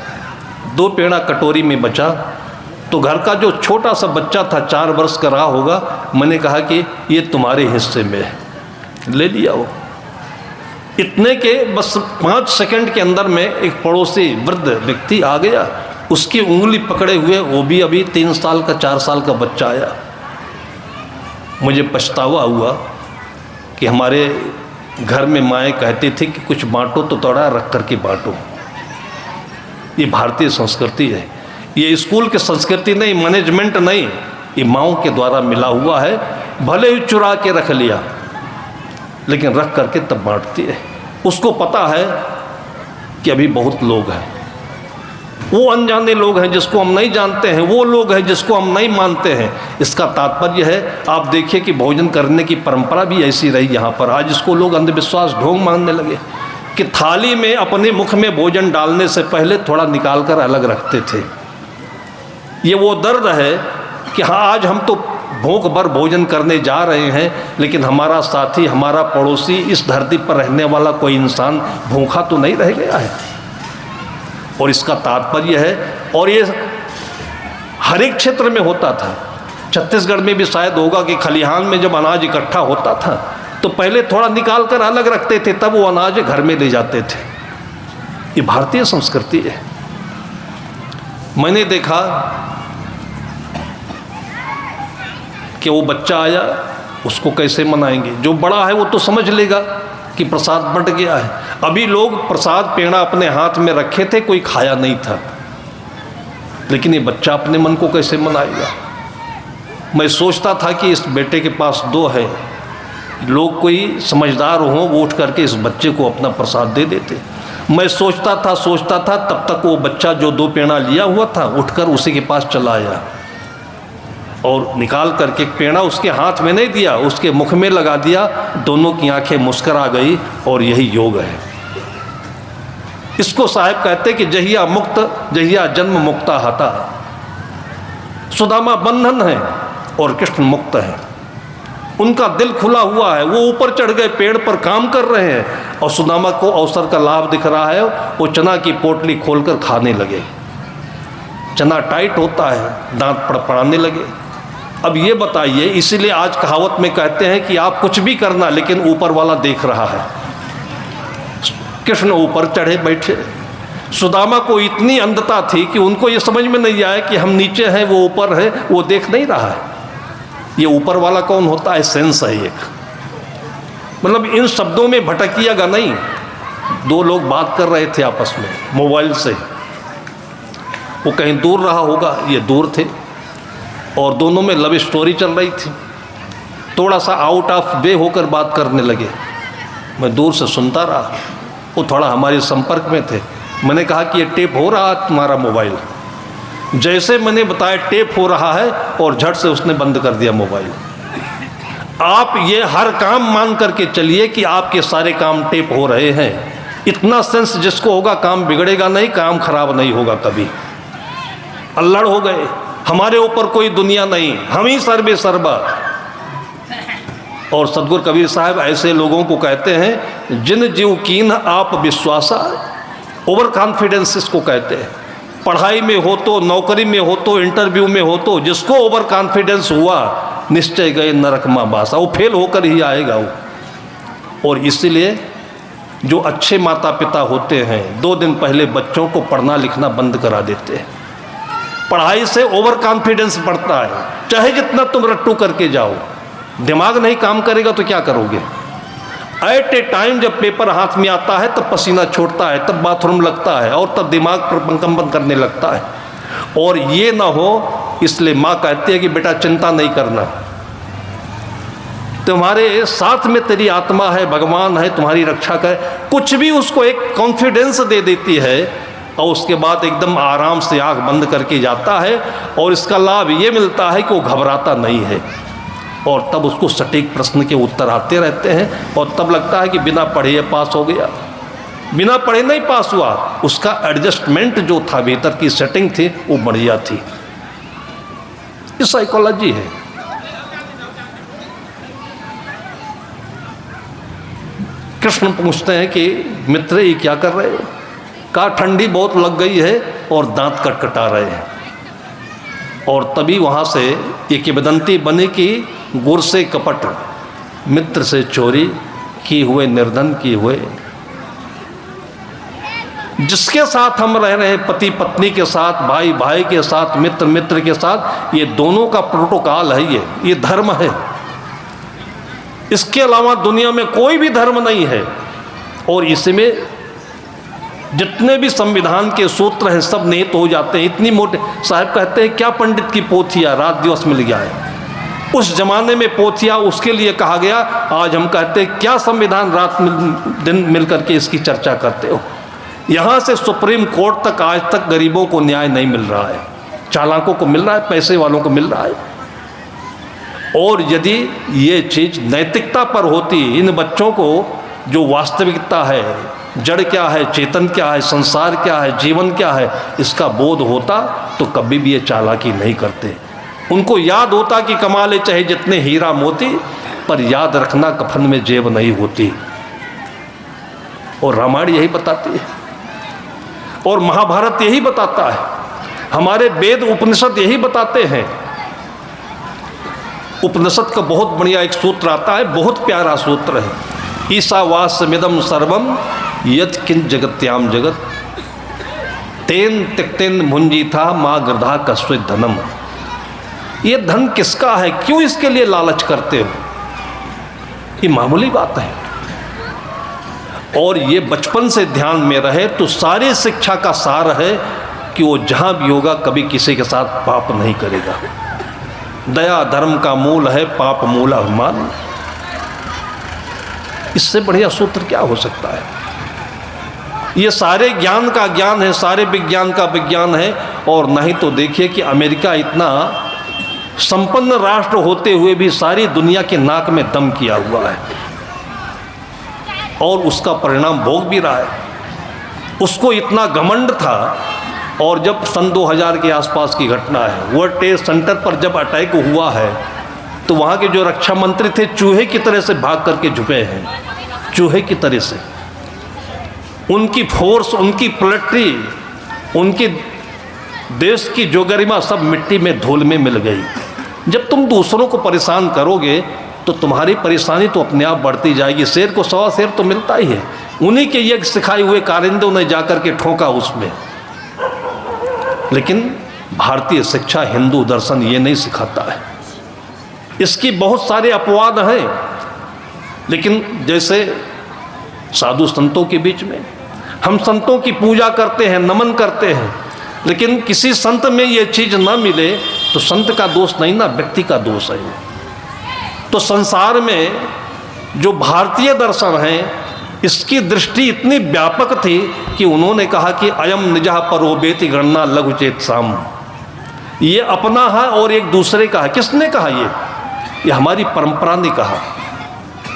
2 पेड़ा कटोरी में बचा। तो घर का जो छोटा सा बच्चा था, 4 वर्ष का रहा होगा, मैंने कहा कि ये तुम्हारे हिस्से में है, ले लिया वो। इतने के बस 5 सेकंड के अंदर में एक पड़ोसी वृद्ध व्यक्ति आ गया, उसकी उंगली पकड़े हुए, वो भी अभी 3 साल का 4 साल का बच्चा आया। मुझे पछतावा हुआ कि हमारे घर में माएँ कहती थी कि कुछ बांटो तो थोड़ा रख करके बांटो। ये भारतीय संस्कृति है, ये स्कूल की संस्कृति नहीं, मैनेजमेंट नहीं, ये माँओं के द्वारा मिला हुआ है। भले ही चुरा के रख लिया लेकिन रख करके तब बांटती है। उसको पता है कि अभी बहुत लोग हैं, वो अनजाने लोग हैं जिसको हम नहीं जानते हैं, वो लोग हैं जिसको हम नहीं मानते हैं। इसका तात्पर्य है, आप देखिए कि भोजन करने की परंपरा भी ऐसी रही यहाँ पर। आज इसको लोग अंधविश्वास ढोंग मानने लगे कि थाली में अपने मुख में भोजन डालने से पहले थोड़ा निकाल कर अलग रखते थे। ये वो दर्द है कि हाँ, आज हम तो भूख भर भोजन करने जा रहे हैं, लेकिन हमारा साथी, हमारा पड़ोसी, इस धरती पर रहने वाला कोई इंसान भूखा तो नहीं रह गया है। और इसका तात्पर्य है, और ये हर एक क्षेत्र में होता था। छत्तीसगढ़ में भी शायद होगा कि खलिहान में जब अनाज इकट्ठा होता था तो पहले थोड़ा निकाल कर अलग रखते थे, तब वो अनाज घर में ले जाते थे। ये भारतीय संस्कृति है। मैंने देखा कि वो बच्चा आया, उसको कैसे मनाएंगे? जो बड़ा है वो तो समझ लेगा कि प्रसाद बंट गया है। अभी लोग प्रसाद पेड़ा अपने हाथ में रखे थे, कोई खाया नहीं था, लेकिन ये बच्चा अपने मन को कैसे मनाएगा? मैं सोचता था कि इस बेटे के पास 2 है, लोग कोई समझदार हों वो उठ करके इस बच्चे को अपना प्रसाद दे देते। मैं सोचता था, तब तक वो बच्चा जो 2 पेड़ा लिया हुआ था उठकर उसी के पास चला आया और निकाल करके पेड़ा उसके हाथ में नहीं दिया, उसके मुख में लगा दिया। दोनों की आंखें मुस्कुरा गई। और यही योग है। इसको साहब कहते कि जहिया मुक्त जहिया जन्म मुक्ता हता। सुदामा बंधन है और कृष्ण मुक्त है। उनका दिल खुला हुआ है, वो ऊपर चढ़ गए, पेड़ पर काम कर रहे हैं और सुदामा को अवसर का लाभ दिख रहा है। वो चना की पोटली खोलकर खाने लगे। चना टाइट होता है, दांत पड़पड़ाने लगे। अब ये बताइए, इसीलिए आज कहावत में कहते हैं कि आप कुछ भी करना लेकिन ऊपर वाला देख रहा है। कृष्ण ऊपर चढ़े बैठे। सुदामा को इतनी अंधता थी कि उनको ये समझ में नहीं आया कि हम नीचे हैं, वो ऊपर है, वो देख नहीं रहा है। ये ऊपर वाला कौन होता है? सेंस है एक। मतलब इन शब्दों में भटकिएगा नहीं। 2 लोग बात कर रहे थे आपस में मोबाइल से, वो कहीं दूर रहा होगा, ये दूर थे और दोनों में लव स्टोरी चल रही थी। थोड़ा सा आउट ऑफ वे होकर बात करने लगे। मैं दूर से सुनता रहा, वो थोड़ा हमारे संपर्क में थे। मैंने कहा कि ये टेप हो रहा है तुम्हारा मोबाइल। जैसे मैंने बताया टेप हो रहा है और झट से उसने बंद कर दिया मोबाइल। आप ये हर काम मान करके चलिए कि आपके सारे काम टेप हो रहे हैं। इतना सेंस जिसको होगा काम बिगड़ेगा नहीं, काम खराब नहीं होगा कभी। अल्लड़ हो गए, हमारे ऊपर कोई दुनिया नहीं, हम ही सर्वे सर्वा। और सदगुरु कबीर साहब ऐसे लोगों को कहते हैं जिन जीव कीन आप विश्वासा। ओवर कॉन्फिडेंस इसको कहते हैं। पढ़ाई में हो तो, नौकरी में हो तो, इंटरव्यू में हो तो, जिसको ओवर कॉन्फिडेंस हुआ निश्चय गए नरक माँ बासा। वो फेल होकर ही आएगा वो। और इसीलिए जो अच्छे माता पिता होते हैं 2 दिन पहले बच्चों को पढ़ना लिखना बंद करा देते हैं। पढ़ाई से ओवर कॉन्फिडेंस बढ़ता है। चाहे जितना तुम रट्टू करके जाओ, दिमाग नहीं काम करेगा तो क्या करोगे? एट ए टाइम जब पेपर हाथ में आता है तब पसीना छोड़ता है, तब बाथरूम लगता है और तब दिमाग पर कंपन करने लगता है। और ये ना हो, इसलिए माँ कहती है कि बेटा चिंता नहीं करना, तुम्हारे साथ में तेरी आत्मा है, भगवान है, तुम्हारी रक्षा करे, कुछ भी उसको एक कॉन्फिडेंस दे देती है और उसके बाद एकदम आराम से आँख बंद करके जाता है। और इसका लाभ ये मिलता है कि वो घबराता नहीं है और तब उसको सटीक प्रश्न के उत्तर आते रहते हैं और तब लगता है कि बिना पढ़े ये पास हो गया। बिना पढ़े नहीं पास हुआ, उसका एडजस्टमेंट जो था, भीतर की सेटिंग थी, वो बढ़िया थी। ये साइकोलॉजी है। कृष्ण पूछते हैं कि मित्र ये क्या कर रहे हो? कहा ठंडी बहुत लग गई है और दांत कटकटा रहे हैं। और तभी वहाँ से ये किंवदंती बनी कि गुर से कपट, मित्र से चोरी, की हुए निर्धन, की हुए। जिसके साथ हम रह रहे हैं, पति पत्नी के साथ, भाई भाई के साथ, मित्र मित्र के साथ, ये दोनों का प्रोटोकॉल है, ये धर्म है। इसके अलावा दुनिया में कोई भी धर्म नहीं है। और इसमें जितने भी संविधान के सूत्र हैं सब निहित हो जाते हैं। इतनी मोटे साहब कहते हैं क्या पंडित की पोथिया, रात दिवस मिल गया है। उस जमाने में पोथिया उसके लिए कहा गया। आज हम कहते हैं क्या संविधान, रात दिन मिल करके इसकी चर्चा करते हो। यहाँ से सुप्रीम कोर्ट तक आज तक गरीबों को न्याय नहीं मिल रहा है। चालाकों को मिल रहा है, पैसे वालों को मिल रहा है। और यदि ये चीज़ नैतिकता पर होती, इन बच्चों को जो वास्तविकता है, जड़ क्या है, चेतन क्या है, संसार क्या है, जीवन क्या है, इसका बोध होता तो कभी भी ये चालाकी नहीं करते। उनको याद होता कि कमा ले चाहे जितने हीरा मोती, पर याद रखना कफन में जेब नहीं होती। और रामायण यही बताती है और महाभारत यही बताता है। हमारे वेद उपनिषद यही बताते हैं। उपनिषद का बहुत बढ़िया एक सूत्र आता है, बहुत प्यारा सूत्र है। ईशावास्यमिदं सर्वम यत् किंच जगत्याम जगत तेन त्यक्तेन भुंजीथा माँ गृधा कस्वे धनम। ये धन किसका है, क्यों इसके लिए लालच करते हो? ये मामूली बात है। और ये बचपन से ध्यान में रहे तो सारी शिक्षा का सार है कि वो जहाँ भी होगा कभी किसी के साथ पाप नहीं करेगा। दया धर्म का मूल है, पाप मूल अभिमान। इससे बढ़िया सूत्र क्या हो सकता है? ये सारे ज्ञान का ज्ञान है, सारे विज्ञान का विज्ञान है। और नहीं तो देखिए कि अमेरिका इतना संपन्न राष्ट्र होते हुए भी सारी दुनिया के नाक में दम किया हुआ है और उसका परिणाम भोग भी रहा है। उसको इतना घमंड था। और जब सन 2000 के आसपास की घटना है, वर्ल्ड ट्रेड सेंटर पर जब अटैक हुआ है तो वहाँ के जो रक्षा मंत्री थे चूहे की तरह से भाग करके झुके हैं, चूहे की तरह से। उनकी फोर्स, उनकी पलटरी, उनकी देश की जो गरिमा सब मिट्टी में धूल में मिल गई। जब तुम दूसरों को परेशान करोगे तो तुम्हारी परेशानी तो अपने आप बढ़ती जाएगी। शेर को 100 शेर तो मिलता ही है। उन्हीं के ये सिखाए हुए कारिंदों ने जाकर के ठोका उसमें। लेकिन भारतीय शिक्षा, हिंदू दर्शन ये नहीं सिखाता है। इसकी बहुत सारे अपवाद हैं। लेकिन जैसे साधु संतों के बीच में हम संतों की पूजा करते हैं, नमन करते हैं, लेकिन किसी संत में ये चीज़ ना मिले तो संत का दोष नहीं ना, व्यक्ति का दोष है। तो संसार में जो भारतीय दर्शन है इसकी दृष्टि इतनी व्यापक थी कि उन्होंने कहा कि अयम निजः परो बेति गणना लघु चेत साम। ये अपना है और एक दूसरे का है। किसने कहा? ये हमारी परंपरा ने कहा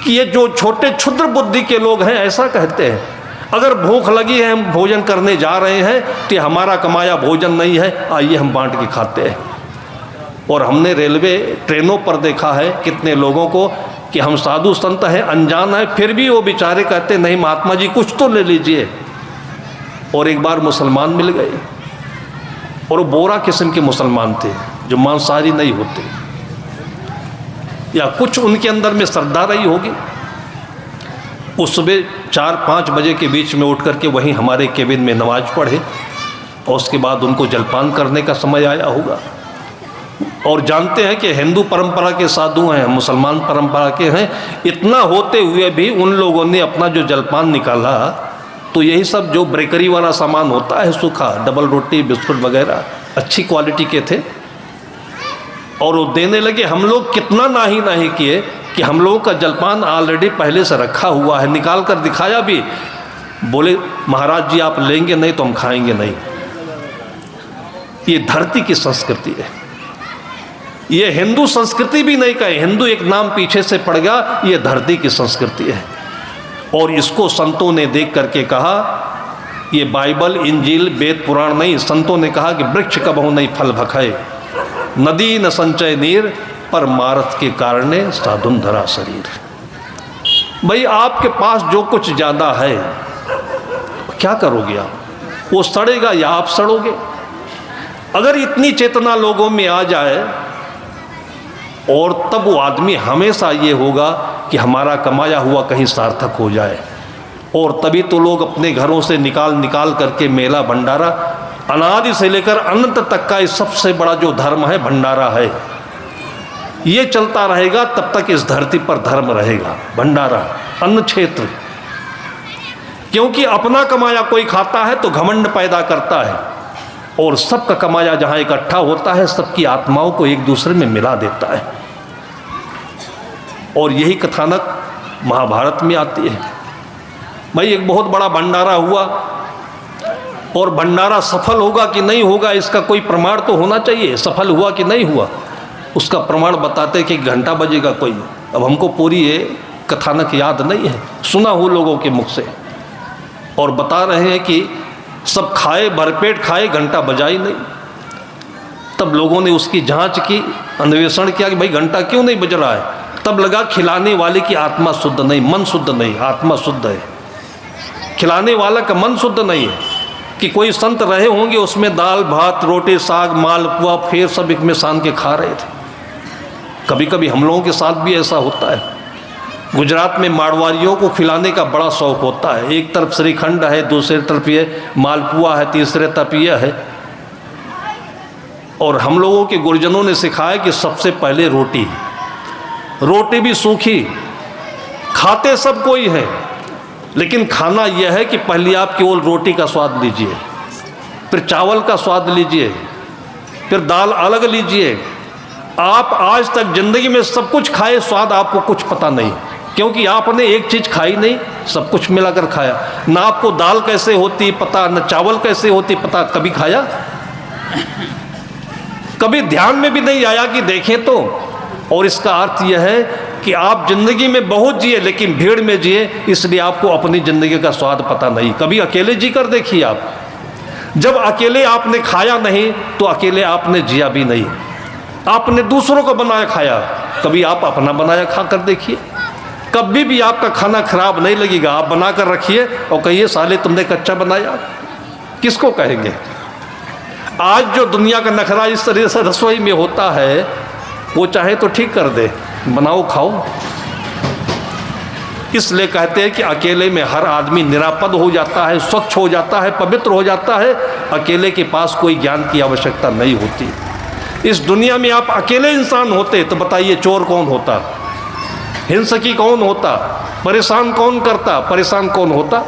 कि ये जो छोटे क्षुद्र बुद्धि के लोग हैं ऐसा कहते हैं। अगर भूख लगी है, हम भोजन करने जा रहे हैं तो हमारा कमाया भोजन नहीं है, आइए हम बांट के खाते हैं। और हमने रेलवे ट्रेनों पर देखा है कितने लोगों को कि हम साधु संत हैं, अनजान है, फिर भी वो बेचारे कहते नहीं महात्मा जी कुछ तो ले लीजिए। और एक बार मुसलमान मिल गए और वो बोरा किस्म के मुसलमान थे जो मांसाहारी नहीं होते, या कुछ उनके अंदर में श्रद्धा रही होगी। उस सुबह 4-5 बजे के बीच में उठ करके वहीं हमारे केबिन में नमाज पढ़े और उसके बाद उनको जलपान करने का समय आया होगा। और जानते हैं कि हिंदू परंपरा के साधु हैं, मुसलमान परंपरा के हैं। इतना होते हुए भी उन लोगों ने अपना जो जलपान निकाला तो यही सब जो बेकरी वाला सामान होता है, सूखा, डबल रोटी, बिस्कुट वगैरह अच्छी क्वालिटी के थे और वो देने लगे। हम लोग कितना नाही किए कि हम लोगों का जलपान ऑलरेडी पहले से रखा हुआ है, निकाल कर दिखाया भी। बोले महाराज जी आप लेंगे नहीं तो हम खाएंगे नहीं। ये धरती की संस्कृति है, ये हिंदू संस्कृति भी नहीं कहे, हिंदू एक नाम पीछे से पड़ गया, ये धरती की संस्कृति है। और इसको संतों ने देख करके कहा, ये बाइबल इंजील वेद पुराण नहीं, संतों ने कहा कि वृक्ष कबहु नहीं फल भखाए, नदी न संचय नीर, पर मारत के कारणे साधुन धरा शरीर। भाई आपके पास जो कुछ ज़्यादा है क्या करोगे आप? वो सड़ेगा या आप सड़ोगे? अगर इतनी चेतना लोगों में आ जाए, और तब वो आदमी हमेशा ये होगा कि हमारा कमाया हुआ कहीं सार्थक हो जाए। और तभी तो लोग अपने घरों से निकाल करके मेला भंडारा, अनादि से लेकर अनंत तक का इस सबसे बड़ा जो धर्म है भंडारा है, ये चलता रहेगा तब तक इस धरती पर धर्म रहेगा। भंडारा, अन्न क्षेत्र, क्योंकि अपना कमाया कोई खाता है तो घमंड पैदा करता है, और सबका कमाया जहाँ इकट्ठा होता है सबकी आत्माओं को एक दूसरे में मिला देता है। और यही कथानक महाभारत में आती है। भाई एक बहुत बड़ा भंडारा हुआ, और भंडारा सफल होगा कि नहीं होगा इसका कोई प्रमाण तो होना चाहिए, सफल हुआ कि नहीं हुआ उसका प्रमाण बताते कि घंटा बजेगा कोई। अब हमको पूरी ये कथानक याद नहीं है, सुना हो लोगों के मुख से, और बता रहे हैं कि सब खाए, भरपेट खाए, घंटा बजा ही नहीं। तब लोगों ने उसकी जांच की, अन्वेषण किया कि भाई घंटा क्यों नहीं बज रहा है। तब लगा खिलाने वाले की आत्मा शुद्ध नहीं, मन शुद्ध नहीं, आत्मा शुद्ध है, खिलाने वाला का मन शुद्ध नहीं है। कि कोई संत रहे होंगे उसमें दाल भात रोटी साग मालपुआ फिर सब एक में सान के खा रहे थे। कभी कभी हम लोगों के साथ भी ऐसा होता है। गुजरात में मारवाड़ियों को खिलाने का बड़ा शौक होता है, एक तरफ श्रीखंड है, दूसरी तरफ ये मालपुआ है, तीसरे तरफ यह है। और हम लोगों के गुरुजनों ने सिखाया कि सबसे पहले रोटी, रोटी भी सूखी, खाते सब कोई है, लेकिन खाना यह है कि पहले आप केवल रोटी का स्वाद लीजिए, फिर चावल का स्वाद लीजिए, फिर दाल अलग लीजिए। आप आज तक जिंदगी में सब कुछ खाए, स्वाद आपको कुछ पता नहीं, क्योंकि आपने एक चीज़ खाई नहीं, सब कुछ मिलाकर खाया। ना आपको दाल कैसे होती पता, न चावल कैसे होती पता, कभी खाया? कभी ध्यान में भी नहीं आया कि देखें तो। और इसका अर्थ यह है कि आप जिंदगी में बहुत जिए लेकिन भीड़ में जिए, इसलिए आपको अपनी जिंदगी का स्वाद पता नहीं। कभी अकेले जी कर देखिए आप, जब अकेले आपने खाया नहीं तो अकेले आपने जिया भी नहीं। आपने दूसरों को बनाया खाया, कभी आप अपना बनाया खा कर देखिए, कभी भी आपका खाना खराब नहीं लगेगा। आप बना कर रखिए और कहिए साले तुमने कच्चा बनाया, किसको कहेंगे? आज जो दुनिया का नखरा इस तरह से रसोई में होता है, वो चाहे तो ठीक कर दे, बनाओ खाओ। इसलिए कहते हैं कि अकेले में हर आदमी निरापद हो जाता है, स्वच्छ हो जाता है, पवित्र हो जाता है। अकेले के पास कोई ज्ञान की आवश्यकता नहीं होती। इस दुनिया में आप अकेले इंसान होते तो बताइए चोर कौन होता, हिंसकी कौन होता, परेशान कौन करता, परेशान कौन होता?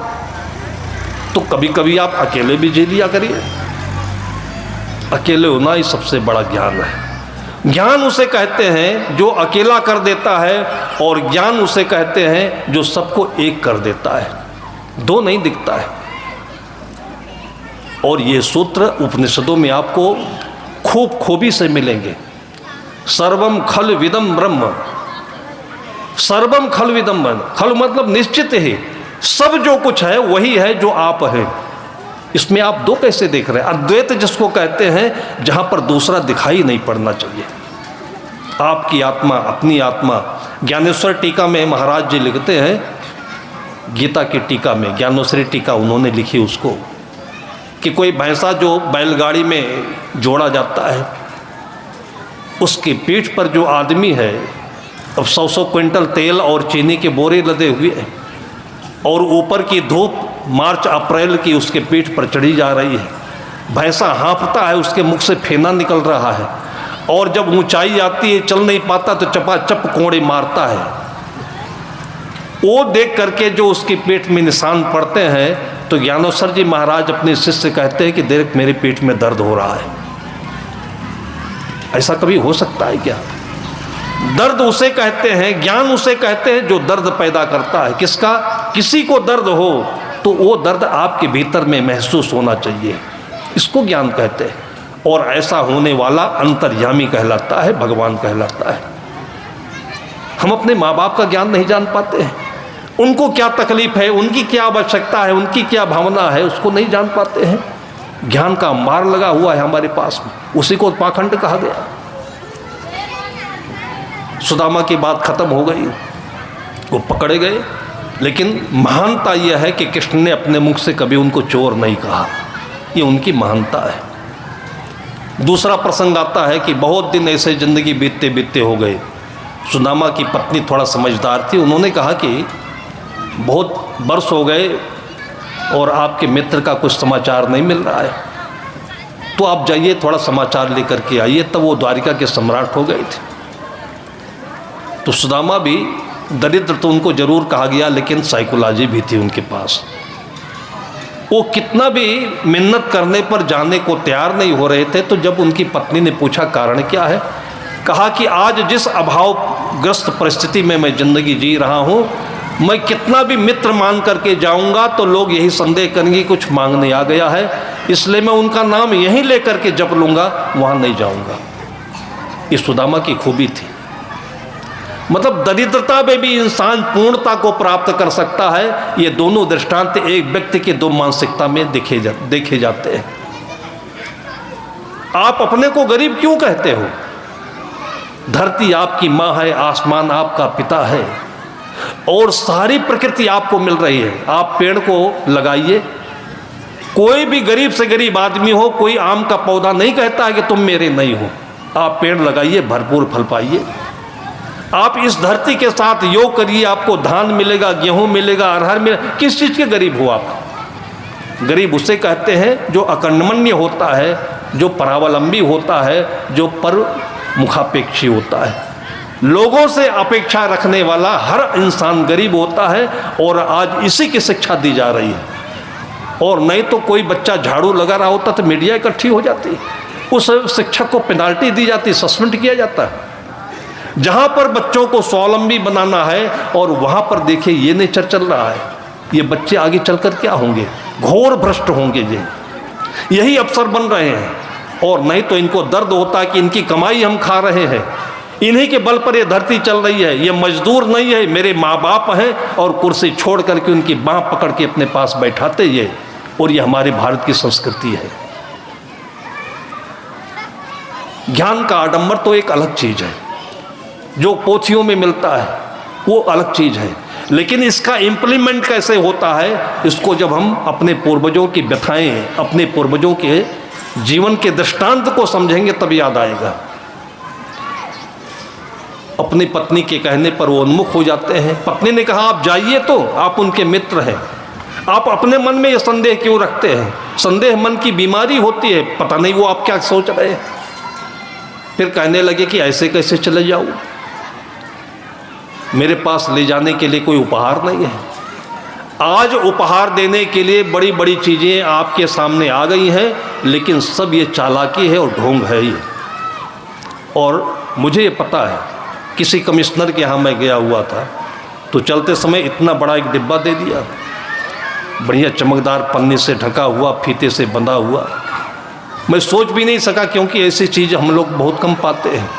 तो कभी कभी आप अकेले भी जी लिया करिए। अकेले होना ही सबसे बड़ा ज्ञान है। ज्ञान उसे कहते हैं जो अकेला कर देता है, और ज्ञान उसे कहते हैं जो सबको एक कर देता है, दो नहीं दिखता है। और ये सूत्र उपनिषदों में आपको खूब खूबी से मिलेंगे। सर्वम खल विदम ब्रह्म, सर्वम खल विदम ब्रह्म, खल मतलब निश्चित है, सब जो कुछ है वही है जो आप है। इसमें आप दो कैसे देख रहे हैं? अद्वैत जिसको कहते हैं जहाँ पर दूसरा दिखाई नहीं पड़ना चाहिए। आपकी आत्मा, अपनी आत्मा। ज्ञानेश्वर टीका में महाराज जी लिखते हैं, गीता की टीका में, ज्ञानेश्वरी टीका उन्होंने लिखी उसको, कि कोई भैंसा जो बैलगाड़ी में जोड़ा जाता है, उसकी पीठ पर जो आदमी है, अब 100 क्विंटल तेल और चीनी के बोरे लदे हुए हैं, और ऊपर की धूप मार्च अप्रैल की उसके पीठ पर चढ़ी जा रही है। भैंसा हाँफता है, उसके मुख से फेना निकल रहा है, और जब ऊंचाई आती है, चल नहीं पाता तो चपाचप कोड़े मारता है। वो देख करके जो उसकी पीठ में निशान पड़ते हैं, तो ज्ञानेश्वर जी महाराज अपने शिष्य से कहते हैं कि देख मेरी पीठ में दर्द हो रहा है। ऐसा कभी हो सकता है क्या? दर्द उसे कहते हैं, ज्ञान उसे कहते हैं जो दर्द पैदा करता है। किसका? किसी को दर्द हो तो वो दर्द आपके भीतर में महसूस होना चाहिए, इसको ज्ञान कहते हैं। और ऐसा होने वाला अंतर्यामी कहलाता है, भगवान कहलाता है। हम अपने माँ बाप का ज्ञान नहीं जान पाते हैं, उनको क्या तकलीफ है, उनकी क्या आवश्यकता है, उनकी क्या भावना है, उसको नहीं जान पाते हैं। ज्ञान का अंबार लगा हुआ है हमारे पास में, उसी को पाखंड कहा गया। सुदामा की बात खत्म हो गई, वो पकड़े गए, लेकिन महानता यह है कि कृष्ण ने अपने मुख से कभी उनको चोर नहीं कहा, ये उनकी महानता है। दूसरा प्रसंग आता है कि बहुत दिन ऐसे जिंदगी बीतते बीतते हो गए। सुदामा की पत्नी थोड़ा समझदार थी, उन्होंने कहा कि बहुत वर्ष हो गए और आपके मित्र का कुछ समाचार नहीं मिल रहा है, तो आप जाइए थोड़ा समाचार लेकर के आइए। तब वो द्वारिका के सम्राट हो गए थे। तो सुदामा भी दरिद्र तो उनको जरूर कहा गया, लेकिन साइकोलॉजी भी थी उनके पास। वो कितना भी मिन्नत करने पर जाने को तैयार नहीं हो रहे थे। तो जब उनकी पत्नी ने पूछा कारण क्या है, कहा कि आज जिस अभावग्रस्त परिस्थिति में मैं जिंदगी जी रहा हूँ, मैं कितना भी मित्र मान करके जाऊंगा तो लोग यही संदेह करेंगे कुछ मांगने आ गया है, इसलिए मैं उनका नाम यहीं लेकर के जप लूँगा, वहाँ नहीं जाऊँगा। ये सुदामा की खूबी थी। मतलब दरिद्रता में भी इंसान पूर्णता को प्राप्त कर सकता है। ये दोनों दृष्टांत एक व्यक्ति की दो मानसिकता में देखे जाते हैं। आप अपने को गरीब क्यों कहते हो? धरती आपकी माँ है, आसमान आपका पिता है और सारी प्रकृति आपको मिल रही है। आप पेड़ को लगाइए, कोई भी गरीब से गरीब आदमी हो, कोई आम का पौधा नहीं कहता है कि तुम मेरे नहीं हो। आप पेड़ लगाइए, भरपूर फल पाइए। आप इस धरती के साथ योग करिए, आपको धान मिलेगा, गेहूं मिलेगा, अरहर मिलेगा। किस चीज़ के गरीब हो आप? गरीब उसे कहते हैं जो अकर्मण्य होता है, जो परावलंबी होता है, जो पर मुखापेक्षी होता है। लोगों से अपेक्षा रखने वाला हर इंसान गरीब होता है और आज इसी की शिक्षा दी जा रही है। और नहीं तो कोई बच्चा झाड़ू लगा रहा होता तो मीडिया इकट्ठी हो जाती, उस शिक्षक को पेनाल्टी दी जाती, सस्पेंड किया जाता है। जहाँ पर बच्चों को स्वावलंबी बनाना है और वहाँ पर देखिए ये नेचर चल रहा है। ये बच्चे आगे चलकर क्या होंगे? घोर भ्रष्ट होंगे। यही अफसर बन रहे हैं। और नहीं तो इनको दर्द होता है कि इनकी कमाई हम खा रहे हैं, इन्हीं के बल पर ये धरती चल रही है। ये मजदूर नहीं है, मेरे माँ बाप हैं और कुर्सी छोड़ करके उनकी बाँह पकड़ के अपने पास बैठाते ये। और ये हमारे भारत की संस्कृति है। ज्ञान का आडंबर तो एक अलग चीज़ है, जो पोथियों में मिलता है वो अलग चीज़ है, लेकिन इसका इम्प्लीमेंट कैसे होता है, इसको जब हम अपने पूर्वजों की व्यथाएं, अपने पूर्वजों के जीवन के दृष्टांत को समझेंगे तब याद आएगा। अपनी पत्नी के कहने पर वो उन्मुख हो जाते हैं। पत्नी ने कहा आप जाइए, तो आप उनके मित्र हैं, आप अपने मन में ये संदेह क्यों रखते हैं? संदेह मन की बीमारी होती है, पता नहीं वो आप क्या सोच रहे हैं। फिर कहने लगे कि ऐसे कैसे चले जाऊँ, मेरे पास ले जाने के लिए कोई उपहार नहीं है। आज उपहार देने के लिए बड़ी बड़ी चीज़ें आपके सामने आ गई हैं, लेकिन सब ये चालाकी है और ढोंग है ये। और मुझे ये पता है, किसी कमिश्नर के यहाँ मैं गया हुआ था, तो चलते समय इतना बड़ा एक डिब्बा दे दिया, बढ़िया चमकदार पन्नी से ढका हुआ, फीते से बंधा हुआ। मैं सोच भी नहीं सका, क्योंकि ऐसी चीज़ हम लोग बहुत कम पाते हैं।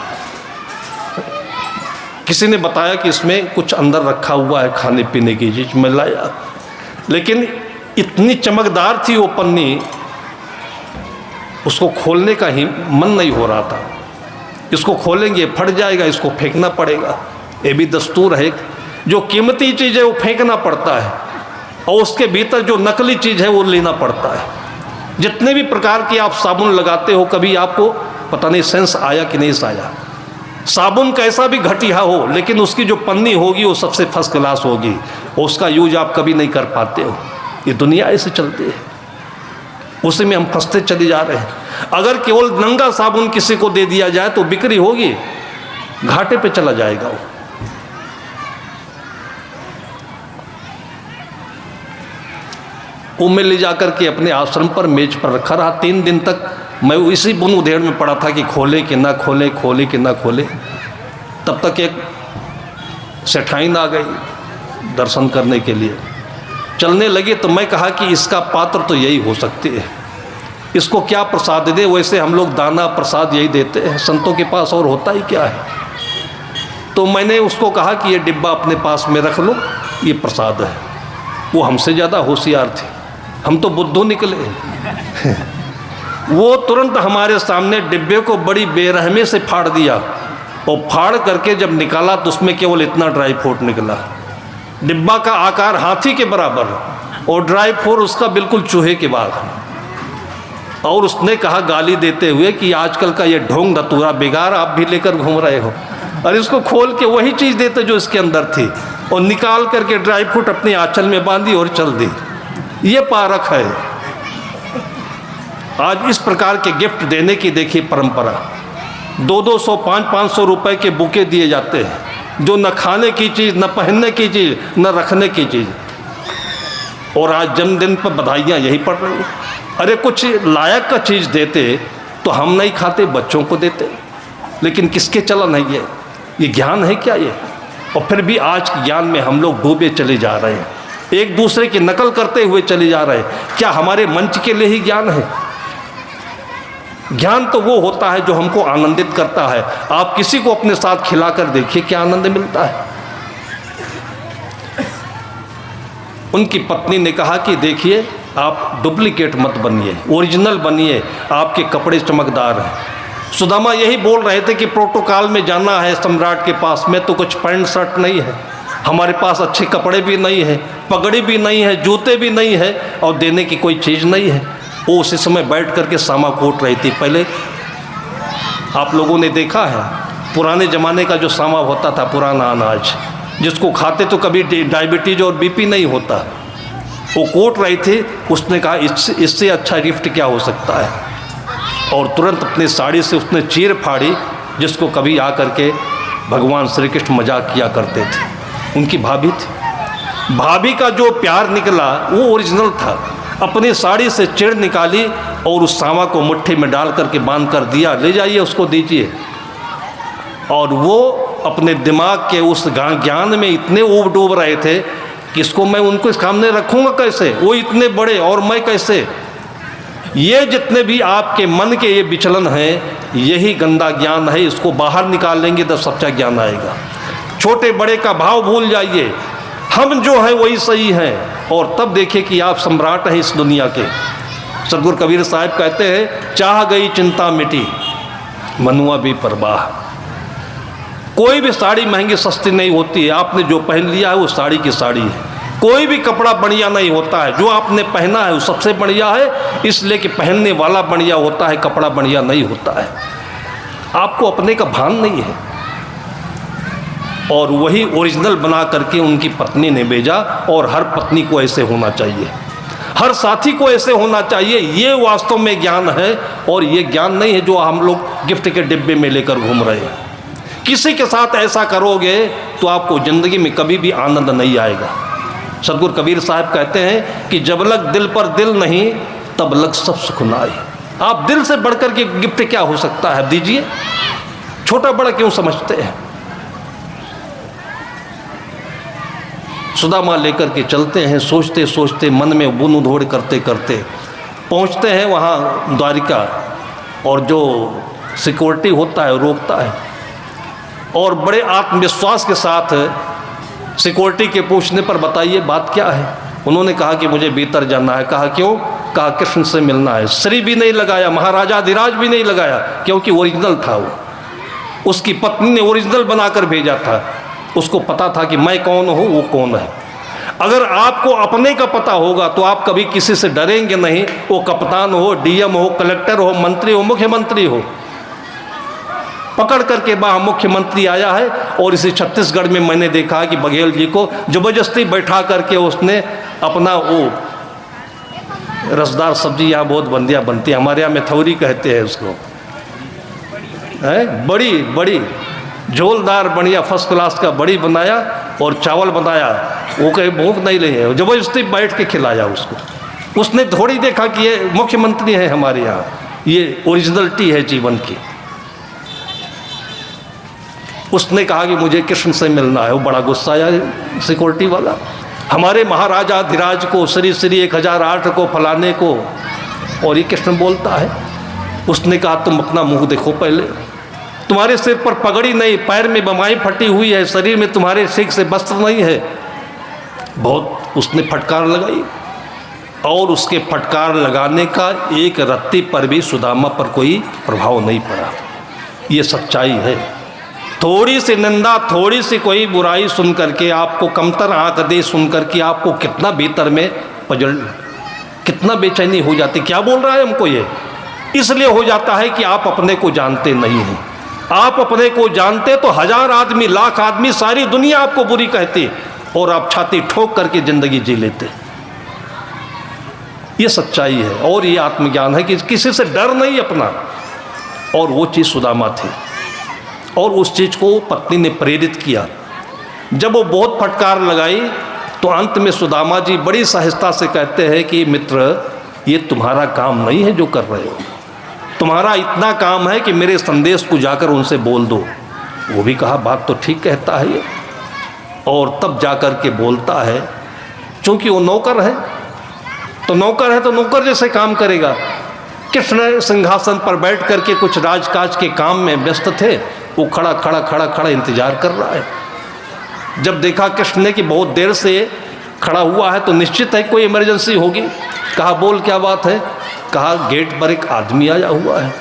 किसी ने बताया कि इसमें कुछ अंदर रखा हुआ है खाने पीने की चीज़, मैं लाया, लेकिन इतनी चमकदार थी वो पन्नी, उसको खोलने का ही मन नहीं हो रहा था। इसको खोलेंगे फट जाएगा, इसको फेंकना पड़ेगा। ये भी दस्तूर है, जो कीमती चीज़ है वो फेंकना पड़ता है और उसके भीतर जो नकली चीज़ है वो लेना पड़ता है। जितने भी प्रकार की आप साबुन लगाते हो, कभी आपको पता नहीं सेंस आया कि नहीं आया। साबुन कैसा भी घटिया हो, लेकिन उसकी जो पन्नी होगी वो सबसे फर्स्ट क्लास होगी, उसका यूज आप कभी नहीं कर पाते हो। ये दुनिया ऐसे चलती है, उसी में हम फंसते चले जा रहे हैं। अगर केवल नंगा साबुन किसी को दे दिया जाए तो बिक्री होगी, घाटे पे चला जाएगा वो। मैं ले जाकर के अपने आश्रम पर मेज पर रखा रहा। 3 दिन तक मैं इसी बुन उधेड़ में पड़ा था कि खोले कि ना खोले, खोले कि ना खोले। तब तक एक सेठाइन आ गई दर्शन करने के लिए। चलने लगे तो मैं कहा कि इसका पात्र तो यही हो सकती है, इसको क्या प्रसाद दे। वैसे हम लोग दाना प्रसाद यही देते हैं, संतों के पास और होता ही क्या है। तो मैंने उसको कहा कि ये डिब्बा अपने पास में रख लो, ये प्रसाद है। वो हमसे ज़्यादा होशियार थे, हम तो बुद्धू निकले। वो तुरंत हमारे सामने डिब्बे को बड़ी बेरहमी से फाड़ दिया, और फाड़ करके जब निकाला तो उसमें केवल इतना ड्राई फ्रूट निकला। डिब्बा का आकार हाथी के बराबर और ड्राई फ्रूट उसका बिल्कुल चूहे के बाद। और उसने कहा गाली देते हुए कि आजकल का ये ढोंग धतूरा बेगार आप भी लेकर घूम रहे हो। और इसको खोल के वही चीज़ देते जो इसके अंदर थी, और निकाल करके ड्राई फ्रूट अपने आंचल में बांधी और चल दी। ये पारख है। आज इस प्रकार के गिफ्ट देने की देखिए परंपरा। 200-200, 500-500 रुपए के बुके दिए जाते हैं, जो न खाने की चीज़, न पहनने की चीज़, न रखने की चीज़। और आज जन्मदिन पर बधाइयाँ यही पड़ रही हैं। अरे कुछ लायक का चीज़ देते तो हम नहीं खाते, बच्चों को देते। लेकिन किसके चलन है ये ज्ञान है क्या ये? और फिर भी आज के ज्ञान में हम लोग डूबे चले जा रहे हैं, एक दूसरे की नकल करते हुए चले जा रहे हैं। क्या हमारे मंच के लिए ही ज्ञान है? ज्ञान तो वो होता है जो हमको आनंदित करता है। आप किसी को अपने साथ खिलाकर देखिए क्या आनंद मिलता है। उनकी पत्नी ने कहा कि देखिए आप डुप्लीकेट मत बनिए, ओरिजिनल बनिए, आपके कपड़े चमकदार हैं। सुदामा यही बोल रहे थे कि प्रोटोकॉल में जाना है सम्राट के पास में तो कुछ पैंट शर्ट नहीं है, हमारे पास अच्छे कपड़े भी नहीं है, पगड़ी भी नहीं है, जूते भी नहीं है, और देने की कोई चीज़ नहीं है। वो उसी समय बैठ करके सामा कूट रही थी। पहले आप लोगों ने देखा है पुराने ज़माने का जो सामा होता था, पुराना अनाज जिसको खाते तो कभी डायबिटीज और बीपी नहीं होता, वो कूट रही थी। उसने कहा इससे अच्छा गिफ्ट क्या हो सकता है, और तुरंत अपनी साड़ी से उसने चीर फाड़ी, जिसको कभी आकर के भगवान श्री कृष्ण मजाक किया करते थे। उनकी भाभी थी, भाभी का जो प्यार निकला वो ओरिजिनल था। अपनी साड़ी से चिड़ निकाली और उस सामा को मुट्ठी में डाल करके बांध कर दिया, ले जाइए उसको दीजिए। और वो अपने दिमाग के उस ज्ञान में इतने ऊब डूब रहे थे कि इसको मैं उनको सामने रखूँगा कैसे, वो इतने बड़े और मैं कैसे। ये जितने भी आपके मन के ये विचलन हैं, यही गंदा ज्ञान है। इसको बाहर निकाल लेंगे तो सच्चा ज्ञान आएगा। छोटे बड़े का भाव भूल जाइए, हम जो हैं वही सही हैं, और तब देखिए कि आप सम्राट हैं इस दुनिया के। सदगुरु कबीर साहब कहते हैं, चाह गई चिंता मिटी मनुआ भी परवाह। कोई भी साड़ी महंगी सस्ती नहीं होती है, आपने जो पहन लिया है वो साड़ी की साड़ी है। कोई भी कपड़ा बढ़िया नहीं होता है, जो आपने पहना है वो सबसे बढ़िया है, इसलिए कि पहनने वाला बढ़िया होता है, कपड़ा बढ़िया नहीं होता है। आपको अपने का भान नहीं है। और वही ओरिजिनल बना करके उनकी पत्नी ने भेजा, और हर पत्नी को ऐसे होना चाहिए, हर साथी को ऐसे होना चाहिए। ये वास्तव में ज्ञान है, और ये ज्ञान नहीं है जो हम लोग गिफ्ट के डिब्बे में लेकर घूम रहे हैं। किसी के साथ ऐसा करोगे तो आपको ज़िंदगी में कभी भी आनंद नहीं आएगा। सदगुरु कबीर साहब कहते हैं कि जब लग दिल पर दिल नहीं तब लग सब सुख नाई। आप दिल से बढ़कर के गिफ्ट क्या हो सकता है, दीजिए। छोटा बड़ा क्यों समझते हैं। सुदामा लेकर के चलते हैं, सोचते सोचते मन में बुन उधोड़ करते करते पहुंचते हैं वहाँ द्वारिका, और जो सिक्योरिटी होता है रोकता है, और बड़े आत्मविश्वास के साथ सिक्योरिटी के पूछने पर बताइए बात क्या है। उन्होंने कहा कि मुझे भीतर जाना है। कहा क्यों? कहा कृष्ण से मिलना है। श्री भी नहीं लगाया, महाराजाधिराज भी नहीं लगाया, क्योंकि ओरिजिनल था वो। उसकी पत्नी ने ओरिजिनल बनाकर भेजा था। उसको पता था कि मैं कौन हूँ, वो कौन है। अगर आपको अपने का पता होगा तो आप कभी किसी से डरेंगे नहीं, वो कप्तान हो, डीएम हो, कलेक्टर हो, मंत्री हो, मुख्यमंत्री हो। पकड़ करके वहाँ मुख्यमंत्री आया है, और इसी छत्तीसगढ़ में मैंने देखा है कि बघेल जी को ज़बरदस्ती बैठा करके उसने अपना वो रसदार सब्जी, यहाँ बहुत बंदिया बनती है, हमारे यहाँ मेथौरी कहते हैं उसको, है बड़ी बड़ी झोलदार बढ़िया फर्स्ट क्लास का बड़ी बनाया और चावल बनाया। वो कहीं भूख नहीं लगी, ज़बरदस्ती बैठ के खिलाया उसको। उसने थोड़ी देखा कि ये मुख्यमंत्री है हमारे यहाँ, ये ओरिजिनलिटी है जीवन की। उसने कहा कि मुझे कृष्ण से मिलना है। वो बड़ा गुस्सा आया सिक्योरिटी वाला, हमारे महाराजा धीराज को, श्री श्री 1008 को, फलाने को, और ये कृष्ण बोलता है। उसने कहा तुम अपना मुंह देखो पहले, तुम्हारे सिर पर पगड़ी नहीं, पैर में बमाई फटी हुई है, शरीर में तुम्हारे ठीक से वस्त्र नहीं है। बहुत उसने फटकार लगाई, और उसके फटकार लगाने का एक रत्ती पर भी सुदामा पर कोई प्रभाव नहीं पड़ा। ये सच्चाई है। थोड़ी सी निंदा, थोड़ी सी कोई बुराई सुन करके, आपको कमतर आंख दे सुन करके आपको कितना भीतर में पजल, कितना बेचैनी हो जाती। क्या बोल रहा है हमको ये? इसलिए हो जाता है कि आप अपने को जानते नहीं हैं। आप अपने को जानते तो 1000 आदमी, लाख आदमी, सारी दुनिया आपको बुरी कहती, और आप छाती ठोक करके जिंदगी जी लेते। ये सच्चाई है, और ये आत्मज्ञान है कि किसी से डर नहीं अपना। और वो चीज़ सुदामा थी, और उस चीज़ को पत्नी ने प्रेरित किया। जब वो बहुत फटकार लगाई तो अंत में सुदामा जी बड़ी सहजता से कहते हैं कि मित्र, ये तुम्हारा काम नहीं है जो कर रहे हो, तुम्हारा इतना काम है कि मेरे संदेश को जाकर उनसे बोल दो। वो भी कहा बात तो ठीक कहता है ये, और तब जाकर के बोलता है, चूँकि वो नौकर है तो नौकर जैसे काम करेगा। कृष्ण सिंहासन पर बैठ करके कुछ राजकाज के काम में व्यस्त थे, वो खड़ा इंतजार कर रहा है। जब देखा कृष्ण ने कि बहुत देर से खड़ा हुआ है तो निश्चित है कोई इमरजेंसी होगी। कहा बोल क्या बात है? कहा गेट पर एक आदमी आया हुआ है,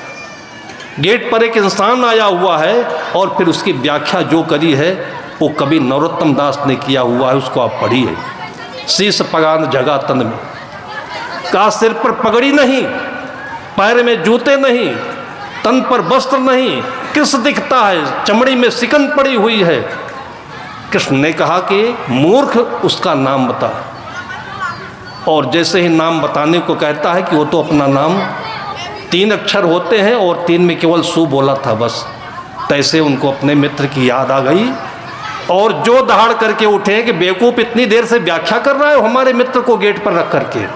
गेट पर एक इंसान आया हुआ है, और फिर उसकी व्याख्या जो करी है वो कवि नरोत्तम दास ने किया हुआ है, उसको आप पढ़िए। शीश पगान जगा तन में, कहा सिर पर पगड़ी नहीं, पैर में जूते नहीं, तन पर वस्त्र नहीं, किस दिखता है, चमड़ी में सिकन पड़ी हुई है। कृष्ण ने कहा कि मूर्ख, उसका नाम बता। और जैसे ही नाम बताने को कहता है कि वो तो अपना नाम 3 अक्षर होते हैं और 3 में केवल सु बोला था बस। तैसे उनको अपने मित्र की याद आ गई, और जो दहाड़ करके उठे कि बेवकूफ़ इतनी देर से व्याख्या कर रहा है हमारे मित्र को गेट पर रख करके,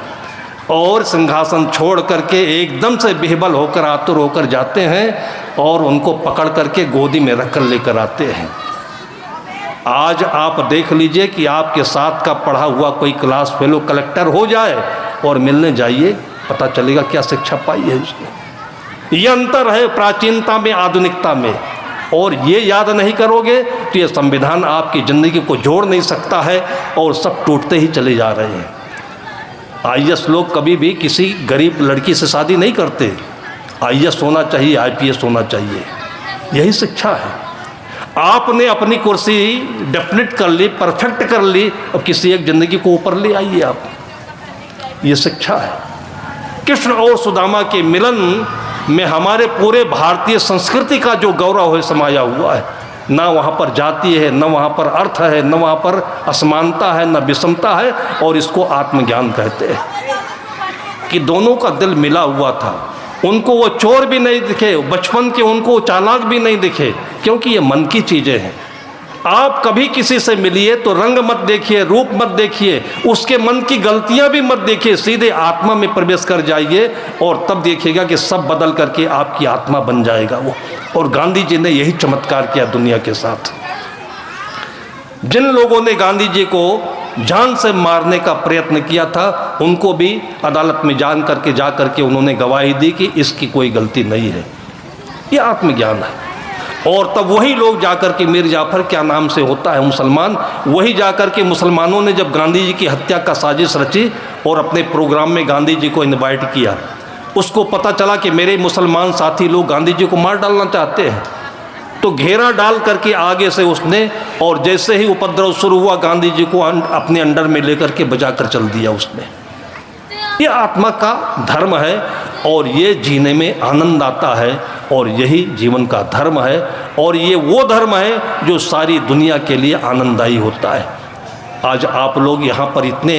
और सिंहासन छोड़ करके एकदम से बेहबल होकर, आतुर होकर जाते हैं और उनको पकड़ करके गोदी में रख कर लेकर आते हैं। आज आप देख लीजिए कि आपके साथ का पढ़ा हुआ कोई क्लास फेलो कलेक्टर हो जाए और मिलने जाइए, पता चलेगा क्या शिक्षा पाई है उसने। ये अंतर है प्राचीनता में, आधुनिकता में। और ये याद नहीं करोगे तो ये संविधान आपकी ज़िंदगी को जोड़ नहीं सकता है, और सब टूटते ही चले जा रहे हैं। IAS लोग कभी भी किसी गरीब लड़की से शादी नहीं करते। IAS होना चाहिए, IPS होना चाहिए, यही शिक्षा है। आपने अपनी कुर्सी डेफिनेट कर ली, परफेक्ट कर ली, अब किसी एक ज़िंदगी को ऊपर ले आइए आप, ये शिक्षा है। कृष्ण और सुदामा के मिलन में हमारे पूरे भारतीय संस्कृति का जो गौरव है समाया हुआ है। ना वहाँ पर जाति है, न वहाँ पर अर्थ है, न वहाँ पर असमानता है, न विषमता है, और इसको आत्मज्ञान कहते हैं कि दोनों का दिल मिला हुआ था। उनको वो चोर भी नहीं दिखे, बचपन के उनको चालाक भी नहीं दिखे, क्योंकि ये मन की चीज़ें हैं। आप कभी किसी से मिलिए तो रंग मत देखिए, रूप मत देखिए, उसके मन की गलतियां भी मत देखिए, सीधे आत्मा में प्रवेश कर जाइए, और तब देखिएगा कि सब बदल करके आपकी आत्मा बन जाएगा वो। और गांधी जी ने यही चमत्कार किया दुनिया के साथ। जिन लोगों ने गांधी जी को जान से मारने का प्रयत्न किया था, उनको भी अदालत में जा करके उन्होंने गवाही दी कि इसकी कोई गलती नहीं है। ये आत्मज्ञान है। और तब वही लोग जाकर के, मीर जाफर क्या नाम से होता है मुसलमान, वही जाकर के मुसलमानों ने जब गांधी जी की हत्या का साजिश रची और अपने प्रोग्राम में गांधी जी को इनवाइट किया, उसको पता चला कि मेरे मुसलमान साथी लोग गांधी जी को मार डालना चाहते हैं, तो घेरा डाल करके आगे से उसने, और जैसे ही उपद्रव शुरू हुआ गांधी जी को अपने अंडर में लेकर के बजा कर चल दिया उसने। ये आत्मा का धर्म है, और ये जीने में आनंद आता है, और यही जीवन का धर्म है, और ये वो धर्म है जो सारी दुनिया के लिए आनंददायी होता है। आज आप लोग यहाँ पर इतने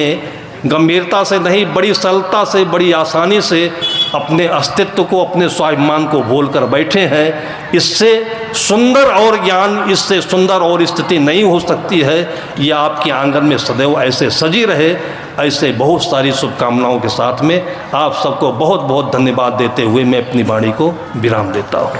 गंभीरता से नहीं, बड़ी सरलता से, बड़ी आसानी से अपने अस्तित्व को, अपने स्वाभिमान को भूल कर बैठे हैं। इससे सुंदर और ज्ञान, इससे सुंदर और स्थिति नहीं हो सकती है। ये आपके आंगन में सदैव ऐसे सजी रहे। ऐसे बहुत सारी शुभकामनाओं के साथ में आप सबको बहुत बहुत धन्यवाद देते हुए मैं अपनी वाणी को विराम देता हूँ।